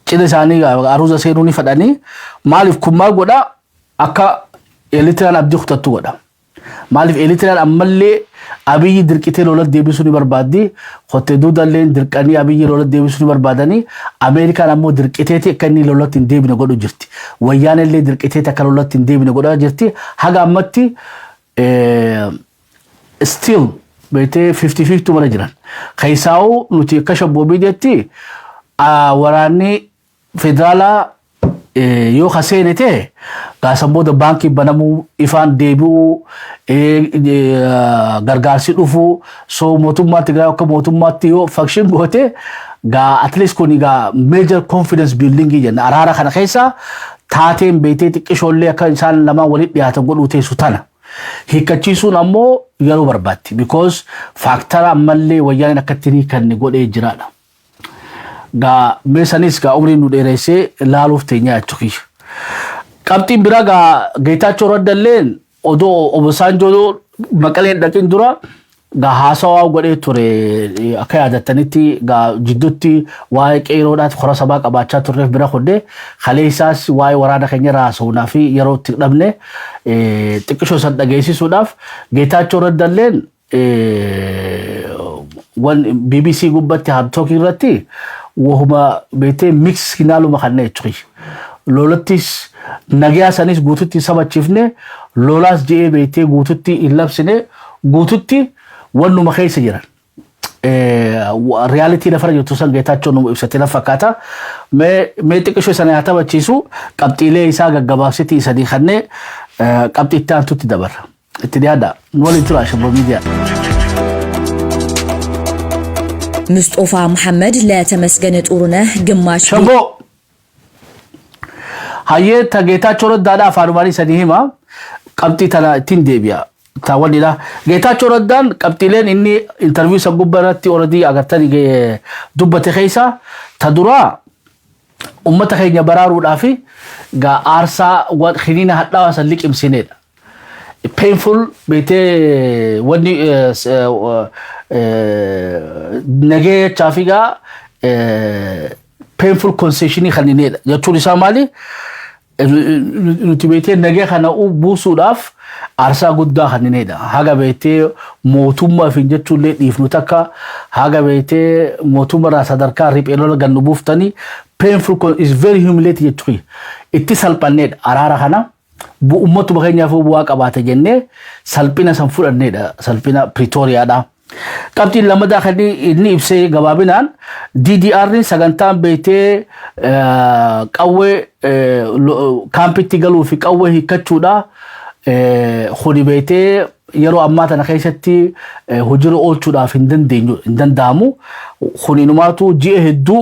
cina isaanii arooza seenuu ni fadhanii maaliif kun maal godha akka Eertiraan abdii kutattu godha. Maaliif Eertiraan ammallee Abiyyi dirqitee lola deebisuu ni barbaaddi. Hottee duudallee dirqanii Abiyyi lola deebisuu ni barbaadanii. Ameerikaan ammoo dirqiteeti akka inni lolatti hin deebine godhu jirti. Wayyaanee illee dirqiteeti akka lolatti hin deebine godhaa jirti. Haga ammatti still beetee 50-50 mara jiran. Keessaawu nuti akka shabboobii jetti waraanni federaalaa yoo haseene ta'e gaasan booda baankii banamuu ifaan deebi'uu gargaarsi dhufuu soo mootummaatti gaa akka mootummaatti yoo fakshin goote gaa at least kun gaa major confidence building jenna araara kana keessa taateen beetee xiqqishoollee akka isaan lamaan walitti dhiyaatan godhuu teessu tana. Hiikkachiisuun ammoo yeroo barbaatti because faaktara ammallee wayyaaneen akkatti kan godhee jiraadha. Ga mesanis ga umri nu dheeressee laaluuf teenyaa jechuudha. Qabxiin biraa ga Geetaachoo Raddalleen odoo Obasanjoo Maqaleen dhaqin dura ga haasawaa godhee ture akka yaadattanitti ga jidduutti waa'ee qeeroodhaaf hora sabaa qabaachaa turreef bira hodhee halee isaas waa'ee waraana keenya raasa'uunaa fi yeroo itti dhabne xiqqishoo san dhageessisuudhaaf Geetaachoo Raddalleen BBC gubbatti habtookii irratti wahuma beetee mix hinaaluma kanneen jechuudha. Lolattis nagaa sanis guututti sabachiifne lolaas je'ee beetee guututti hin labsine guututti wannuma keessa jiran. Reality lafa jirtu san Geetaachoo nu ibsatee lafa fakkaata. Mee xiqqishoo sana haa taphachiisu qabxiilee isaa gaggabaabsitii isanii kanneen qabxii itti aantutti dabarra. Itti dhiyaadha. Nu waliin tura Shabboo Miidiyaa. مصطفى محمد لا تمسجن طورنا جماش شبو هاي تجيتا شرط دادا فارماني سنيهما قبتي تلا تندبيا تاولي لا جيتا شرط دان قبتيلين إني انترفيو سبوبراتي أوردي أغتاني دبتي خيسا تدرا أمتا خينيا برارو الافي غا آرسا وخينينا حتى واسليك امسينيد painful بيتي وني nagee chaafiga painful concession khanineda jechuun isaa maali nuti beetee nagee kana buusuudhaaf aarsaa guddaa khanineda haga beetee mootummaa fi jechuullee dhiifnu takka haga beetee mootummaa sadarkaa riphee lola gannu buuftanii painful is very humiliating jechuun itti salphannedha araara kana ummatu bakeenyaaf bu'aa qabaate jennee salphina san fudhanneedha salphina Pretoriaadha. Qabxiin lama daakhalli inni ibsee gabaabinaan DDR sagantaan beetee qawwee kaampitti galuu fi qawwee hiikkachuudha hojii beetee yeroo ammaa tana keessatti hojiirra oolchuudhaaf hin danda'amu huniinumaatu ji'a hedduu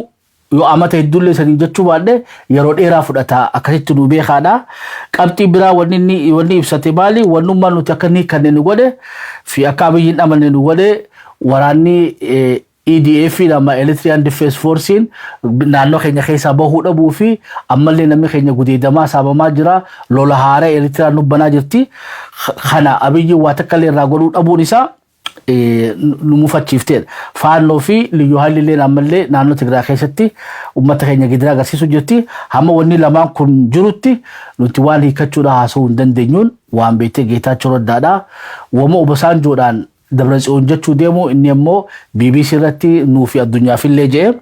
yoo amata hedduullee sanii jechuu baadhe yeroo dheeraa fudhata akkasitti nu beekaadha. Qabxii biraa wanni ibsate maali wannummaan nuti akka ni kanneen nu godhe fi akka Abiyyiin amanne nu godhe waraanni EDF nama Eritrean Defense Force naannoo keenya keessaa bahuu dhabuu fi ammallee namni keenya gudeedamaa saabamaa jira lola haaraa Eritrean nu banaa jirti. Kana Abiyyi waa takka irraa godhuu dhabuun isaa nu mufachiifteedha. Faannoo fi liyyuu haalli ammallee naannoo Tigraay keessatti uummata keenya gidiraa agarsiisu jirti. Hamma wanni lamaan kun jirutti nuti waan hiikkachuudha haasa'uu hin dandeenyuun waan beekte Geetaachoo Raddaadha. Wama Obasanjoodhaan Dabratsiyoon jechuu deemu inni immoo BBC irratti nuu fi addunyaaf illee jedhe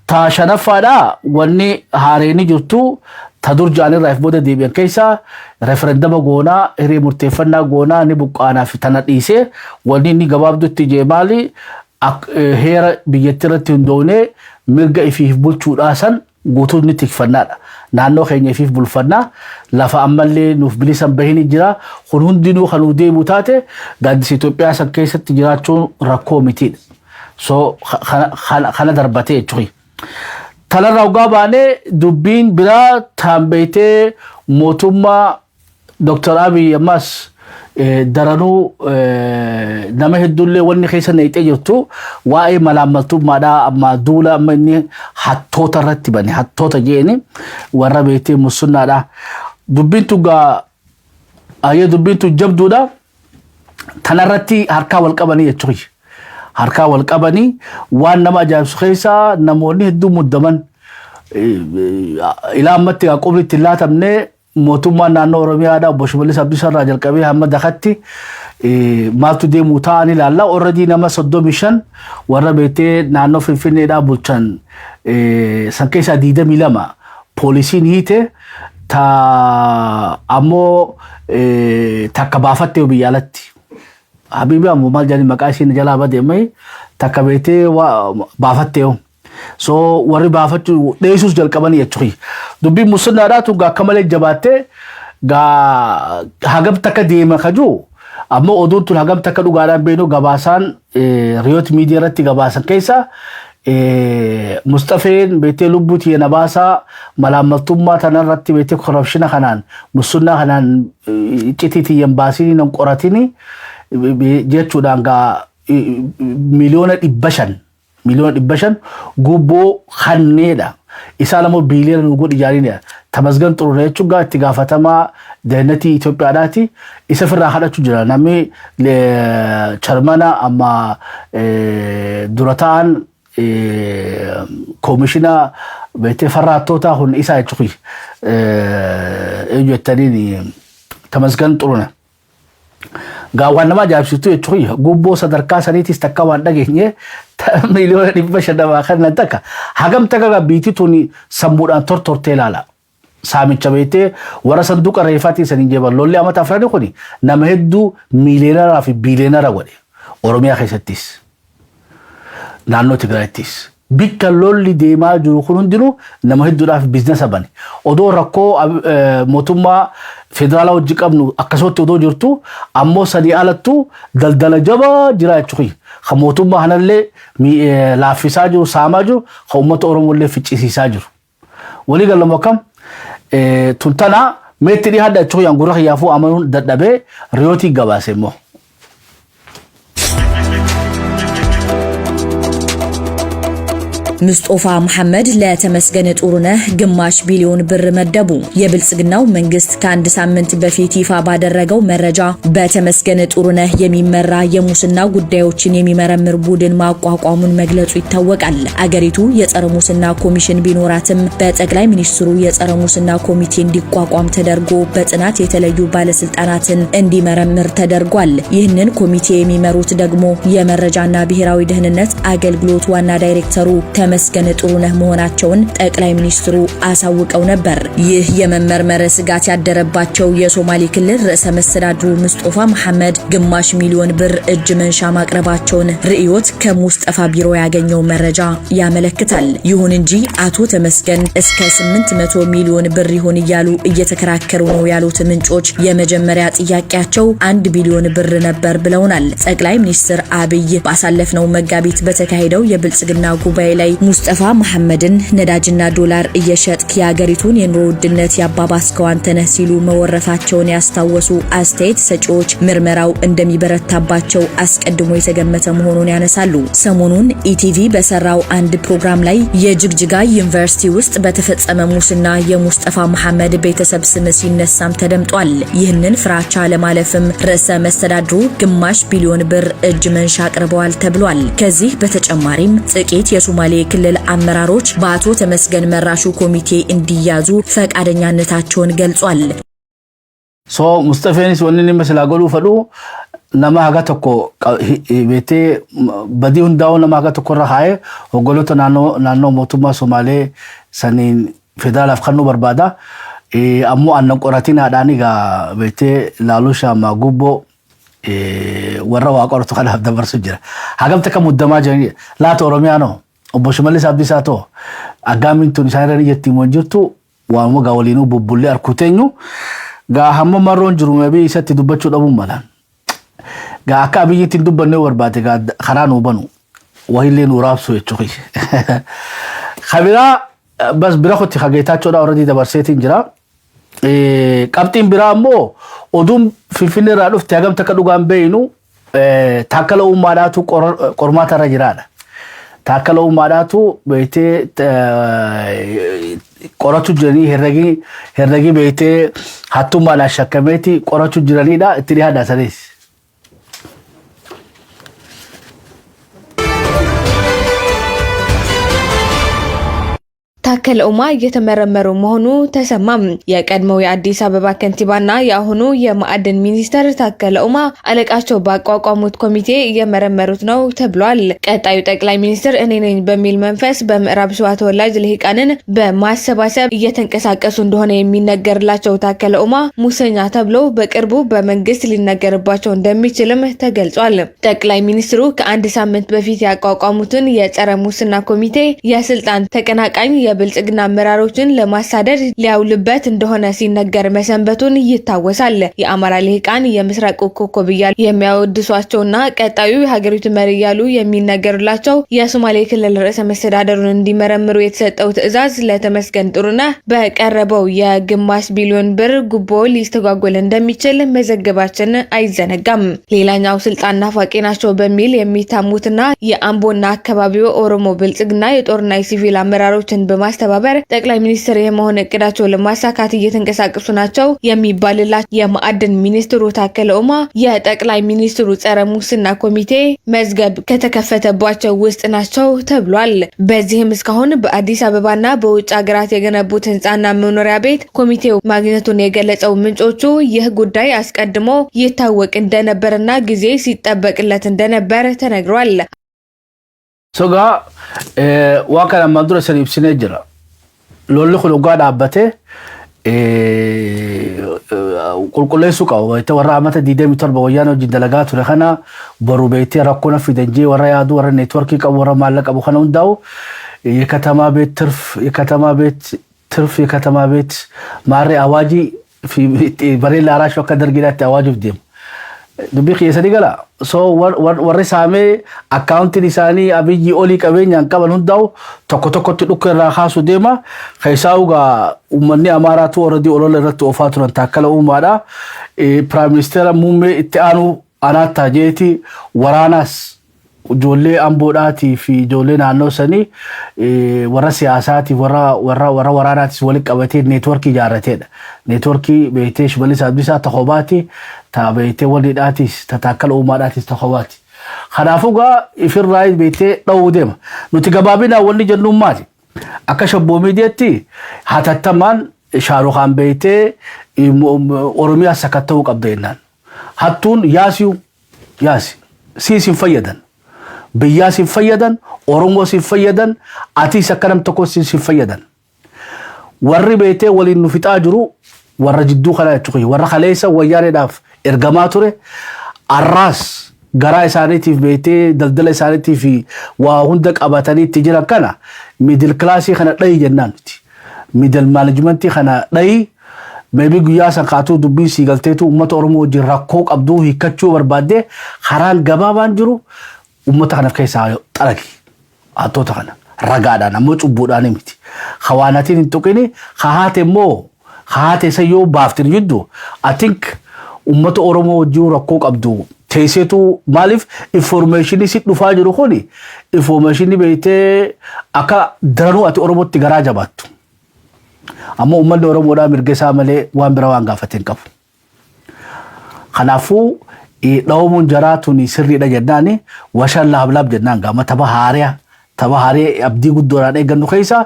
تاشنفادا وني هاريني جرتو تدور جاني رايف بودا ديبيان كيسا ريفرندم غونا هري مرتفنا غونا نبقانا في تناديسي وني ني غباب دو تيجي مالي هير بيترت دوني مرغا فيه بولچوداسن غوتو ني تكفنا نانو خيني فيه بولفنا لا فامل نوف بليسن بهني جرا خنون دينو خنو دي موتاته غادس ايتوبيا سكيس تجراچو راكوميتي سو خنا دربته چوي تلا راوغابانه دبين بلا تامبيته موتوما دكتور ابي يماس درانو نما هدول وني خيسن نيته جرتو واي ملامتو مادا اما دولا مني حتو ترتبني حتو تجيني وربيتي مسنا دا دبينتو غا اي دبينتو جبدو دا تنرتي حركا والقبني يچوي حركا والقبني وان نما جابس خيسا نموني هدو مدمن الى امتي اقوبلي تلاتمني موتوما نانو روميا دا بوشبلي سبديسر راجل كبي محمد دختي مالتو دي موتاني لالا اوريدي نما صدو ميشن وربيتي نانو فيفيني دا بولچن سانكيسا ديده ميلما بوليسي نيته تا امو تكبافتي وبيالتي حبيبي امو مال جاني مقاشي نجلا بدمي تكبيتي وبافتيو so warri baafatu deesus jalqabani yachuhi dubbi musnadatu ga kamale jabate ga hagam taka deema khaju amma oduntu hagam taka dugara beeno gabasan riyot media ratti gabasan keessa mustafeen bete lubuti nabasa malamattumma tanarratti bete corruption khanan musna khanan cititi yambasini nan qoratini jechuudhaan ga miliyoona dhibbashan gubboo khanneedha isaanamo biiliyoona nugu ijaarina tamasgan xurure jechuudha itti gaafatamaa deenati Itoophiyaadhaati isa firraa hadhachu jira namni charmana amma durataan komishina bete farraatota hun isa jechuudha eeyyatanii tamasgan xuruna gaawwan nama jaabsitu jechuudha gubboo sadarkaa saniitis takka waan dhageenye miliyoona dhibbashan nama kan takka hagam takka biitii tuni sammuudhaan tortortee ilaala saamicha beete wara sanduuqa reefaatii saniin jeban lolli amata afrani kuni nama hedduu miiliyoonara fi biiliyoonara godhe Oromiyaa keessattis naannoo Tigraayittis bikka lolli deemaa jiru kun hundinuu nama hedduudhaaf biizinasa bane odoo rakkoo mootummaa federaalaa hojii qabnu akkasumatti odoo jirtu ammoo sadii alattu daldala jabaa jira jechuudha kan mootummaa hanallee laaffisaa jiru saamaa jiru kan uummata Oromollee ficcisiisaa jiru walii galama kam tuntana meetti hadda jechuudha yan gurra xiyyaafuu amanuun dadhabee riyootii gabaase immoo ሙስጦፋ መሐመድ ለተመስገን ጥሩነህ ግማሽ ቢሊዮን ብር መደቡ። የብልጽግናው መንግስት ከአንድ ሳምንት በፊት ይፋ ባደረገው መረጃ በተመስገን ጥሩነህ የሚመራ የሙስና ጉዳዮችን የሚመረምር ቡድን ማቋቋሙን መግለጹ ይታወቃል። አገሪቱ የጸረ ሙስና ኮሚሽን ቢኖራትም በጠቅላይ ሚኒስትሩ የጸረ ሙስና ኮሚቴ እንዲቋቋም ተደርጎ በጥናት የተለዩ ባለስልጣናትን እንዲመረምር ተደርጓል። ይህንን ኮሚቴ የሚመሩት ደግሞ የመረጃና ብሔራዊ ደህንነት አገልግሎት ዋና ዳይሬክተሩ ተመስገን ጥሩነህ መሆናቸውን ጠቅላይ ሚኒስትሩ አሳውቀው ነበር። ይህ የመመርመር ስጋት ያደረባቸው የሶማሌ ክልል ርዕሰ መስተዳድሩ ሙስጦፋ መሐመድ ግማሽ ሚሊዮን ብር እጅ መንሻ ማቅረባቸውን ርዕዮት ከሙስጠፋ ቢሮ ያገኘው መረጃ ያመለክታል። ይሁን እንጂ አቶ ተመስገን እስከ 800 ሚሊዮን ብር ይሆን እያሉ እየተከራከሩ ነው ያሉት ምንጮች የመጀመሪያ ጥያቄያቸው 1 ቢሊዮን ብር ነበር ብለውናል። ጠቅላይ ሚኒስትር አብይ ባሳለፍነው መጋቢት በተካሄደው የብልጽግና ጉባኤ ላይ ሙስጠፋ መሐመድን ነዳጅና ዶላር እየሸጥክ ያገሪቱን የኑሮ ውድነት ያባባስከው አንተ ነህ ሲሉ መወረፋቸውን ያስታወሱ አስተያየት ሰጪዎች ምርመራው እንደሚበረታባቸው አስቀድሞ የተገመተ መሆኑን ያነሳሉ። ሰሞኑን ኢቲቪ በሰራው አንድ ፕሮግራም ላይ የጅግጅጋ ዩኒቨርሲቲ ውስጥ በተፈጸመ ሙስና የሙስጠፋ መሐመድ ቤተሰብ ስም ሲነሳም ተደምጧል። ይህንን ፍራቻ ለማለፍም ርዕሰ መስተዳድሩ ግማሽ ቢሊዮን ብር እጅ መንሻ አቅርበዋል ተብሏል። ከዚህ በተጨማሪም ጥቂት የሶማሌ ክልል አመራሮች በአቶ ተመስገን መራሹ ኮሚቴ እንዲያዙ ፈቃደኛነታቸውን ገልጿል። ሙስጠፋንስ ወንኒ መስላ ጎሉ ፈዱ nama haga tokko beetee badii hundaa'u nama haga tokko irra haa'e hoggoloota naannoo mootummaa Somaalee saniin federaalaaf kannuu barbaada. Ammoo aannan qoratinaadhaan egaa beetee laaluu shaamaa gubboo warra waa qoratu kanaaf dabarsu jira. Hagam takka muddamaa jiranidha. Laata Oromiyaanoo obbo Shimallis Abdiisaa ta'o aggaamiin tun isaan irra jettiin waan jirtu waamuma gaa waliinuu bubbullee arkuteenyu gaa hamma marroon jiru meebii isatti dubbachuu dhabuun malaan. Gaa akka abiyyiitiin dubbannee barbaade gaa karaa nuu banu wahillee nuu raabsu jechuudha. Kabiraa bas bira kotti kageetaachoodhaa warra dabarseetiin jira. Qabxiin biraa ammoo oduun Finfinnee irraa dhufte hagam takka dhugaan beeynu taakkala uummaadhaatu qormaata irra jiraadha. Taakkala uummaadhaatu beeytee qoratu jiranii herregii beeytee hattummaadhaan shakkameeti qoratu jiranidha itti dhiyaadha sanis. ታከለ ኡማ እየተመረመሩ መሆኑ ተሰማም። የቀድሞው የአዲስ አበባ ከንቲባና የአሁኑ የማዕድን ሚኒስተር ታከለ ኡማ አለቃቸው ባቋቋሙት ኮሚቴ እየመረመሩት ነው ተብሏል። ቀጣዩ ጠቅላይ ሚኒስትር እኔ ነኝ በሚል መንፈስ በምዕራብ ሸዋ ተወላጅ ልሂቃንን በማሰባሰብ እየተንቀሳቀሱ እንደሆነ የሚነገርላቸው ታከለ ኡማ ሙሰኛ ተብለው በቅርቡ በመንግስት ሊነገርባቸው እንደሚችልም ተገልጿል። ጠቅላይ ሚኒስትሩ ከአንድ ሳምንት በፊት ያቋቋሙትን የጸረ ሙስና ኮሚቴ የስልጣን ተቀናቃኝ የብልጽግና አመራሮችን ለማሳደድ ሊያውልበት እንደሆነ ሲነገር መሰንበቱን ይታወሳል። የአማራ ልሂቃን የምስራቅ ኮከብ እያሉ የሚያወድሷቸውና ቀጣዩ የሀገሪቱ መሪ እያሉ የሚነገርላቸው የሶማሌ ክልል ርዕሰ መስተዳደሩን እንዲመረምሩ የተሰጠው ትዕዛዝ ለተመስገን ጥሩነህ በቀረበው የግማሽ ቢሊዮን ብር ጉቦ ሊስተጓጎል እንደሚችል መዘገባችን አይዘነጋም። ሌላኛው ስልጣን ናፋቂ ናቸው በሚል የሚታሙትና የአምቦና አካባቢው ኦሮሞ ብልጽግና የጦርና የሲቪል አመራሮችን በማስተባበር ጠቅላይ ሚኒስትር የመሆን እቅዳቸው ለማሳካት እየተንቀሳቀሱ ናቸው የሚባልላቸው የማዕድን ሚኒስትሩ ታከለ ኡማ የጠቅላይ ሚኒስትሩ ጸረ ሙስና ኮሚቴ መዝገብ ከተከፈተባቸው ውስጥ ናቸው ተብሏል። በዚህም እስካሁን በአዲስ አበባና በውጭ ሀገራት የገነቡት ህንጻና መኖሪያ ቤት ኮሚቴው ማግኘቱን የገለጸው ምንጮቹ ይህ ጉዳይ አስቀድሞ ይታወቅ እንደነበርና ጊዜ ሲጠበቅለት እንደነበር ተነግሯል። Soga waa kana mandura san ibsinee jira. Lolli kun ugaa dhaabbate qulqulleessuu qaba. Wayita warra amata 27 wayyaana hojii dalagaa ture kana boru beektee rakkoo fidanjee warra yaadu warra neetworkii qabu warra maallaqa qabu kana hundaa'u የከተማ ቤት ትርፍ የከተማ ቤት ማሪ አዋጂ በሬላ አራሽ ከደርጊላት አዋጅ ፍዴም dubbii keessatti gala so warri saamee akkaawuntiin isaanii abiyyi olii qabeenyaan qaban hundaa'u tokko tokkotti dhukka irraa kaasuu deema. Keessaa ugaa uummanni Amaaraatu oradii olola irratti oofaa turan taakkala uumaadha. Piraayim ministeera muummee itti aanu anaattaa jeeti waraanaas ijoollee amboodhaatii fi ijoollee naannoo sanii warra siyaasaatiif warra waraanaatis walitti qabatee neetworkii ijaarrateedha. Neetworkii beektee Shimallis Abdiisaa Takobaati ta beektee waliidhaatis ta taakkala uumaadhaatis Takobaati. Kanaafuu gaa ifirraa beektee dha'uu deema. Nuti gabaabinaan wanni jennuun maali? Akka shabboo miidiyaatti hatattamaan Shaarukaan beektee Oromiyaa sakatta'uu qabda jennaan. Hattuun yaasi siis hin fayyadan. Biyyaas hin fayyadan, Oromoos hin fayyadan, atiis akka nam tokkos hin fayyadan. Warri beektee waliin nu fixaa jiru warra jidduu kana jechuudha. Warra kaleessa wayyaaneedhaaf ergamaa ture arraas garaa isaaniitiif beektee daldala isaaniitiif waa hunda qabatanii itti jiran kana miidil kilaasii kana dhayi jennaan nuti. Miidil maanajimentii kana dhayi meebii guyyaa san kaatuu dubbii siigalteetu uummata Oromoo wajjin rakkoo qabduu hiikkachuu barbaaddee karaan gabaabaan jiru ummata kana keessaa xalaqi hattoota kana ragaadhaan ammoo cubbuudhaan miti. Hawaanatiin hin tuqini haate immoo haate sayyoo baaftin jiddu I think ummata Oromoo wajjin rakkoo qabdu teesseetu maaliif informationii si dhufaa jiru kuni informationii beektee akka daranuu ati Oromootti garaa jabaattu. Ammoo uummanni Oromoodhaa mirga isaa malee waan biraa waan gaafateen qabu. Kanaafuu dhawmuun jaraatuun sirriidha jennaani washan laablaab jennaan gama tapha haaree abdii guddoodhaan eeggannu keessa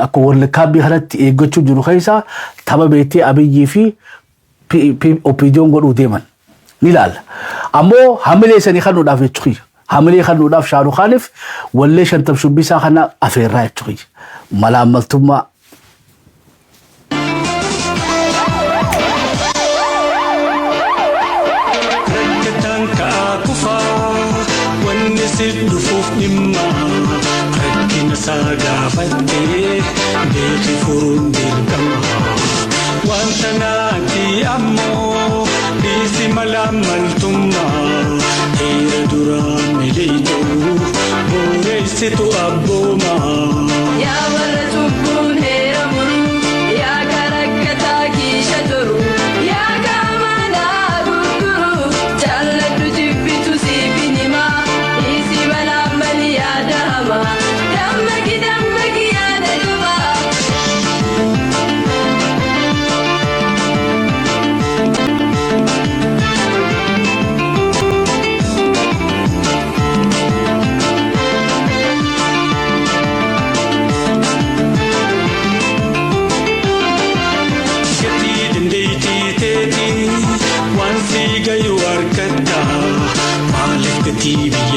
akka warri kaabbii kanatti eeggachuu jiru keessa tapha beektee abiyyii fi oppiidiyoon godhuu deeman. نلال أمو حملة سني خلنا دافع تخي حملة خلنا دافع شارو خالف ولا شنتم شو بيسا خنا أفير راي تخي ملا ملتما دفوف نما ركنا ساقا فتي بيخي فرون بالكما وانت ناتي أمو بيسي ملامل تما هير درام مليتو بوريستو أبوما يا ورزقون هير مرو يا كركتا كيشترو يا كامانا غرغرو جلد جبتو سيبيني ما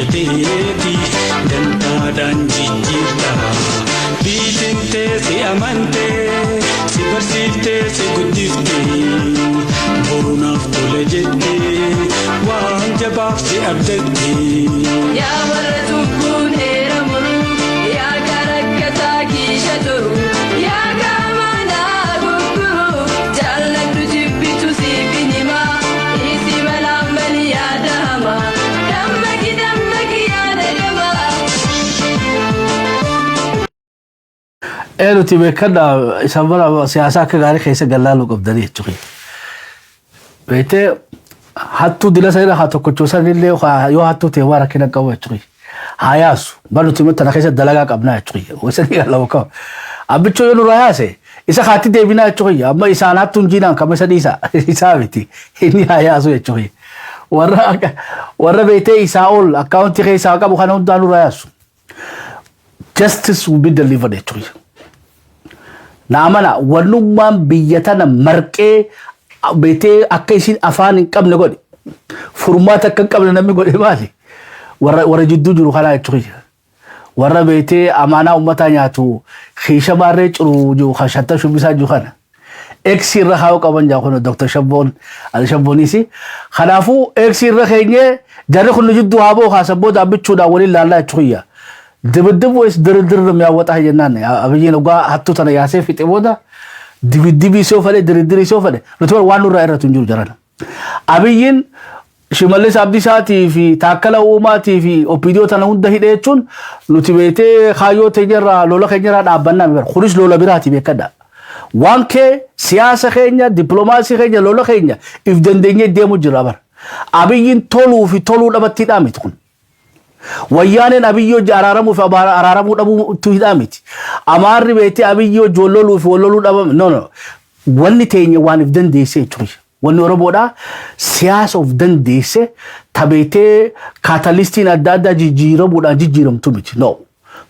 biyyateeti dantaadhaan jijjiirta biitintee si amantee si barsiiftee si guddiftee borunaaf tola jettee waan jabaaf si abdattee. Yaa warra cubbuun heera muruu yaa karakkataa kiisha turuu yaa qaamanaa gurguruu jaalladhu jibbitu siifin himaa isi balaan bali yaada hamaa. إنه تبي كذا يسمونه سياسة كغاري خيسة جلالو قبضني تشوفي بيته حتى دلنا سيدا حتى كتوسا للي يو حتى تيوارا كنا كوا تشوفي هاياسو بلو تيمو تنا خيسة دلنا قبنا تشوفي وسني الله وكم أبي تشوفي نو رأسه إذا خاتي ديبنا تشوفي أما إذا أنا تونجينا كم سديسا إذا بيتي إني هاياسو تشوفي ورا بيته إذا أول أكاونتي خيسة كم بخانون دانو رأسو justice will be delivered تشوفي نعمنا ونوما بيتنا مركي بيتي أكيسين أفان كم نقول فرماتا كم نمي قول إبالي ورا جدو جرو خلا تشوي ورا بيتي أمانة أمتا نياتو خيشة بارج رو خشتا شو بيسا جو خانا إكسير رخاو كمان جاكونا دكتور شبون على شبونيسي خلافو إكسير رخيني جاري خلو جدو هابو خاسبو دابي تشودا ولي لالا تشويا دبدب ويس دردر ميا وطا جنان ابي نوغا حتو تنا ياسف في تبودا دبدب سوفله دردر سوفله نتور وانو رايرا تنجور جران ابيين شمالس عبد ساتي في تاكلا اوماتي في اوبيديو تنا هند هيدچون نوتيبيتي خايو تجرا لولا خجرا دابنا مير خريش لولا بيراتي بكدا وانكه سياسه خينيا دبلوماسي خينيا لولا خينيا اف دندنيه ديمو جرابر ابيين تولو في تولو دبتي دامتكون ويانن أبيو جارارمو في أرارمو دبو تهدامتي أمار بيتي أبيو جولولو في ولولو دبو no واني تيني وان فدن ديسي تري واني ربودا سياس of دن ديسي تبيتي كاتاليستين أدادا جيجيرم ودا جيجيرم تمتي no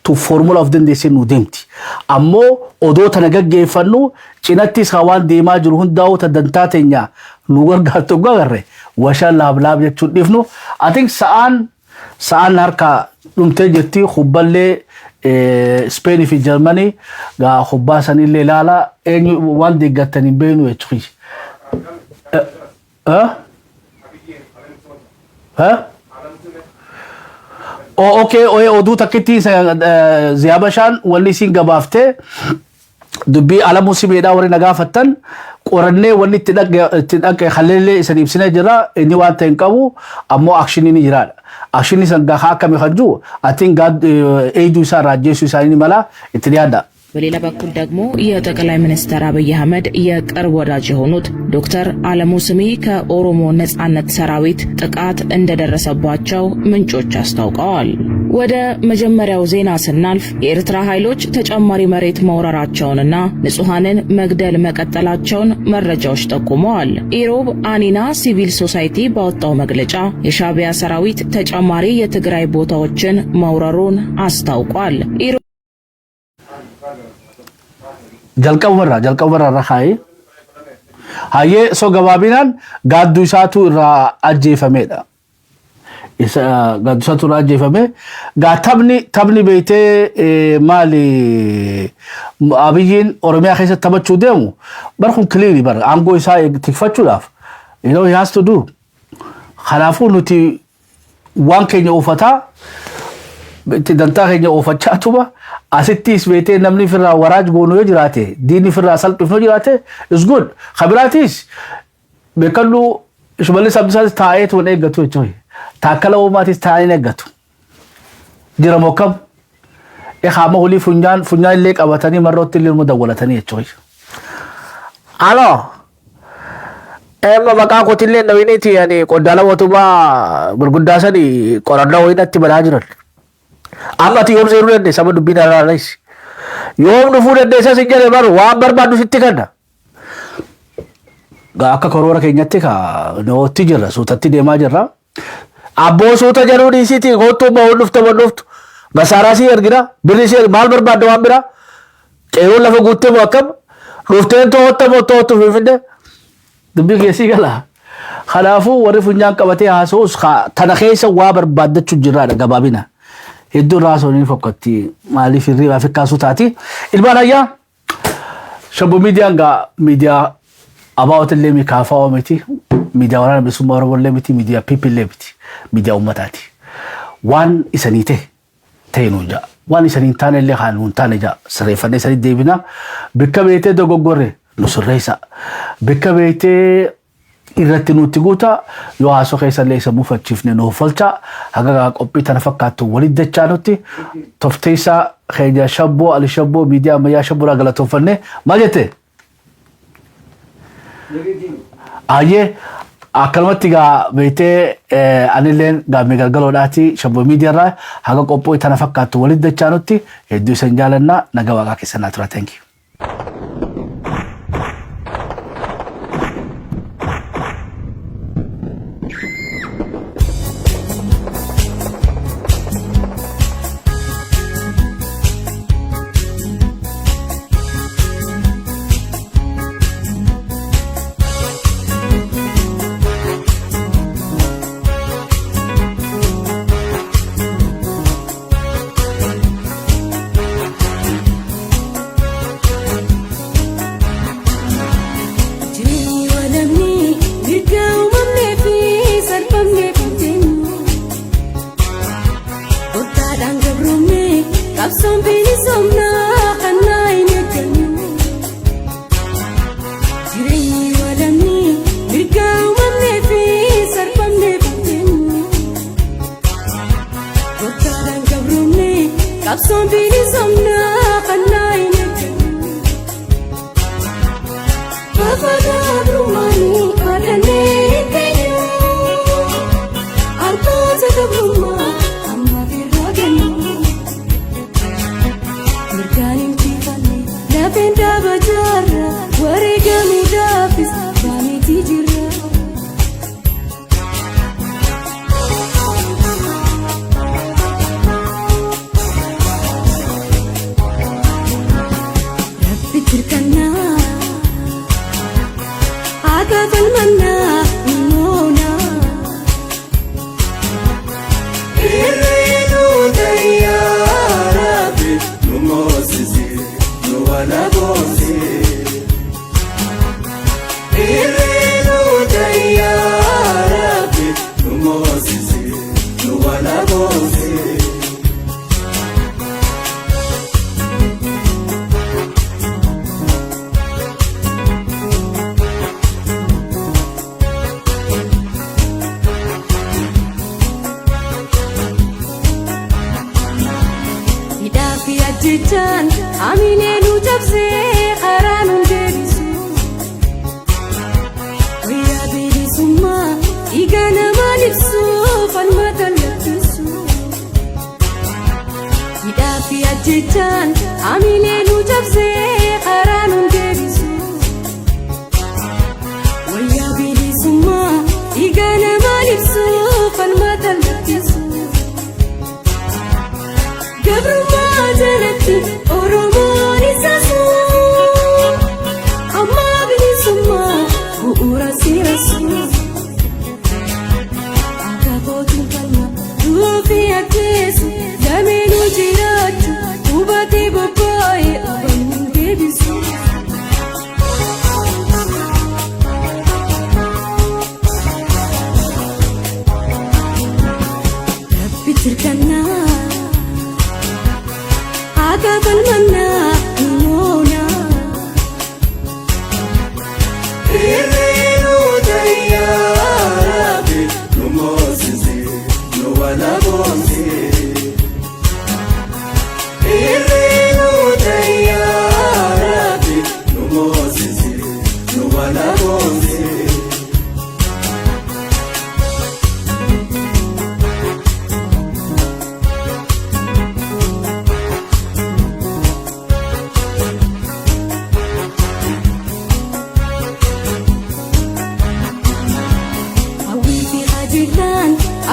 to formula of دن ديسي نو ديمتي أمو أدو تنغا جيفانو چناتي سوان ديما جرهن داو تدنتاتينيا نوغر غاتو غاري وشا لاب لاب جتشو ديفنو I think سأل هركا نمتجتي خبالي سبيني في جرماني غا خباساني اللي لالا اني وان دي غتاني بينو يتخي ها اوكي اودو تكتي زيابشان ولي سين غبافته دبي على موسم داوري نغافتن قرنه ولي تدق خليلي سنيبسنا جرا اني وان تنقبو امو اكشني جرا اكشني سنغا حكم خجو I think God ايدو سا راجيسو سايني مالا اتريادا በሌላ በኩል ደግሞ የጠቅላይ ሚኒስትር አብይ አህመድ የቅርብ ወዳጅ የሆኑት ዶክተር አለሙ ስሜ ከኦሮሞ ነጻነት ሰራዊት ጥቃት እንደደረሰባቸው ምንጮች አስታውቀዋል። ወደ መጀመሪያው ዜና ስናልፍ የኤርትራ ኃይሎች ተጨማሪ መሬት መውረራቸውንና ንጹሃንን መግደል መቀጠላቸውን መረጃዎች ጠቁመዋል። ኢሮብ አኒና ሲቪል ሶሳይቲ ባወጣው መግለጫ የሻዕቢያ ሰራዊት ተጨማሪ የትግራይ ቦታዎችን መውረሩን አስታውቋል። jalqaba warra rakhai Hayyee so gabaabinaan gaadduu isaatu irraa ajjeefameedha. Gaadduu isaatu irraa ajjeefame. Gaa taphni beeytee maali Abiyyiin Oromiyaa keessatti taphachuu deemu barkun kiliirii bara aangoo isaa tikfachuudhaaf he has to do. Kanaafuu nuti waan keenya ufataa itti dantaa keenya ufachaa tuba asittis beeytee namni firraa waraaj goonuu yoo jiraate diinni firraa salphifnoo jiraate is good. Khabiraatis beekallu Shimallis Abdiisaatis taa'ee tuun eeggatu jechuudha. Taakkala Uumaatis taa'anii eeggatu. Jira mokkam haama hulii funyaan illee qabatanii marrootti illee dawwalatanii jechuudha. Alors, maqaa kootillee nawiniti yani qondaala mootummaa gurguddaa sanii qorannaa wayinatti balaa jiran. Amma ati yoom seeruu dandeessa amma dubbiin irraanis. Yoom dhufuu dandeessa sin jedhe baru waan barbaaddu sitti kenna. Akka karoora keenyatti nootti jirra suutatti deemaa jirra. Abboo suuta jedhuu dhiisiiti koottoo bahuun dhuftu. Masaaraa si ergina birri si maal barbaadda waan biraa. Qeeroon lafa guuttee moo akkam dhufteen to'attu finfinne. Dubbii keessii gala. Kanaafuu warri funyaan qabatee haasa'us tana keessa waa barbaaddachuu jirraadha gabaabina. Hedduu irraa haasa'uun fokkatti maaliif hirriibaa fi kaasuu taati. Ilmaan ayyaa Shabbo miidiyaan miidiyaa Abaawot illee mikaafaa miti. Miidiyaa waraana bilisummaa Oromoo illee miti. Miidiyaa piipil illee miti. Miidiyaa uummataati. Waan isanii ta'e nuun ja'a. Waan isanii hin taane illee haan nuun taane ja'a. Sirreeffannee isanii deebina. Bikka beeytee dogoggorre nu sirreessa. Bikka beeytee irratti nutti guuta yoo haasoo keessa illee isa muufachiifne nuuf olcha. Haga qophii tana fakkaattu walit dachaa nutti. Tofteessaa keenya Shabboo Ali Shabboo miidiyaa ammayyaa Shabboo galatoonfanne maal jette? Ayyee akkanumatti beeytee anilleen gaammee galgaloodhaati Shabboo miidiyaarraa haga qophii tana fakkaattu walit dachaa nutti hedduu isin jaalannaa nagaa waaqaa keessanaa tura. Thank you.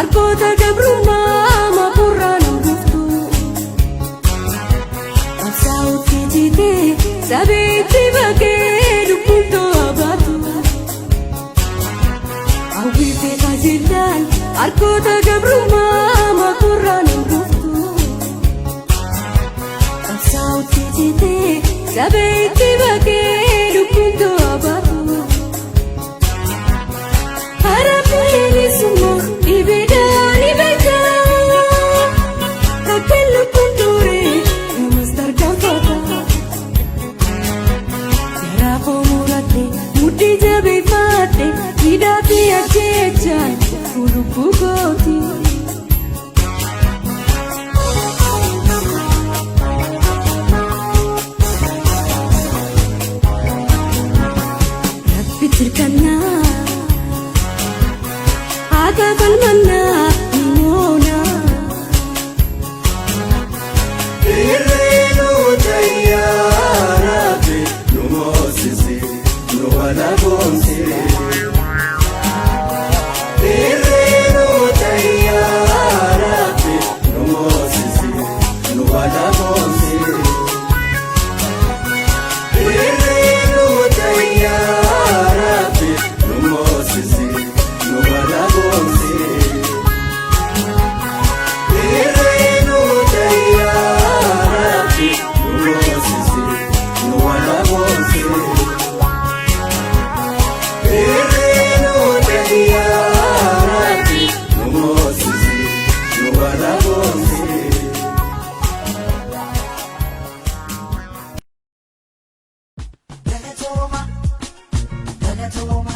Argoota gabrummaa maqurraan hordoftu qabsaa'utti jitee sabeetti bakkee lubbuuntoo abaatu hawwiifi qajeelaan argoota gabrummaa maqurraan hordoftu qabsaa'utti jitee sabeetti bakkee lubbuuntoo abaatu harapheeni summoo ibidaan ibidaan takkeen lubbuun turee namas tarkaanfata garaafoo murattee mudhii jabeeffadhe hidhaa fi ajjeechaan lubbuu kooti. Rabbi tirkannaa Aga kalmana mona Irenu tayara be no sisi no wala bonse Irenu tayara be no sisi no wala bonse Irenu tayara be no sisi no wala bonse Irenu tayara be no sisi no wala bonse Irenu tayara be no sisi no wala bonse Dagatoma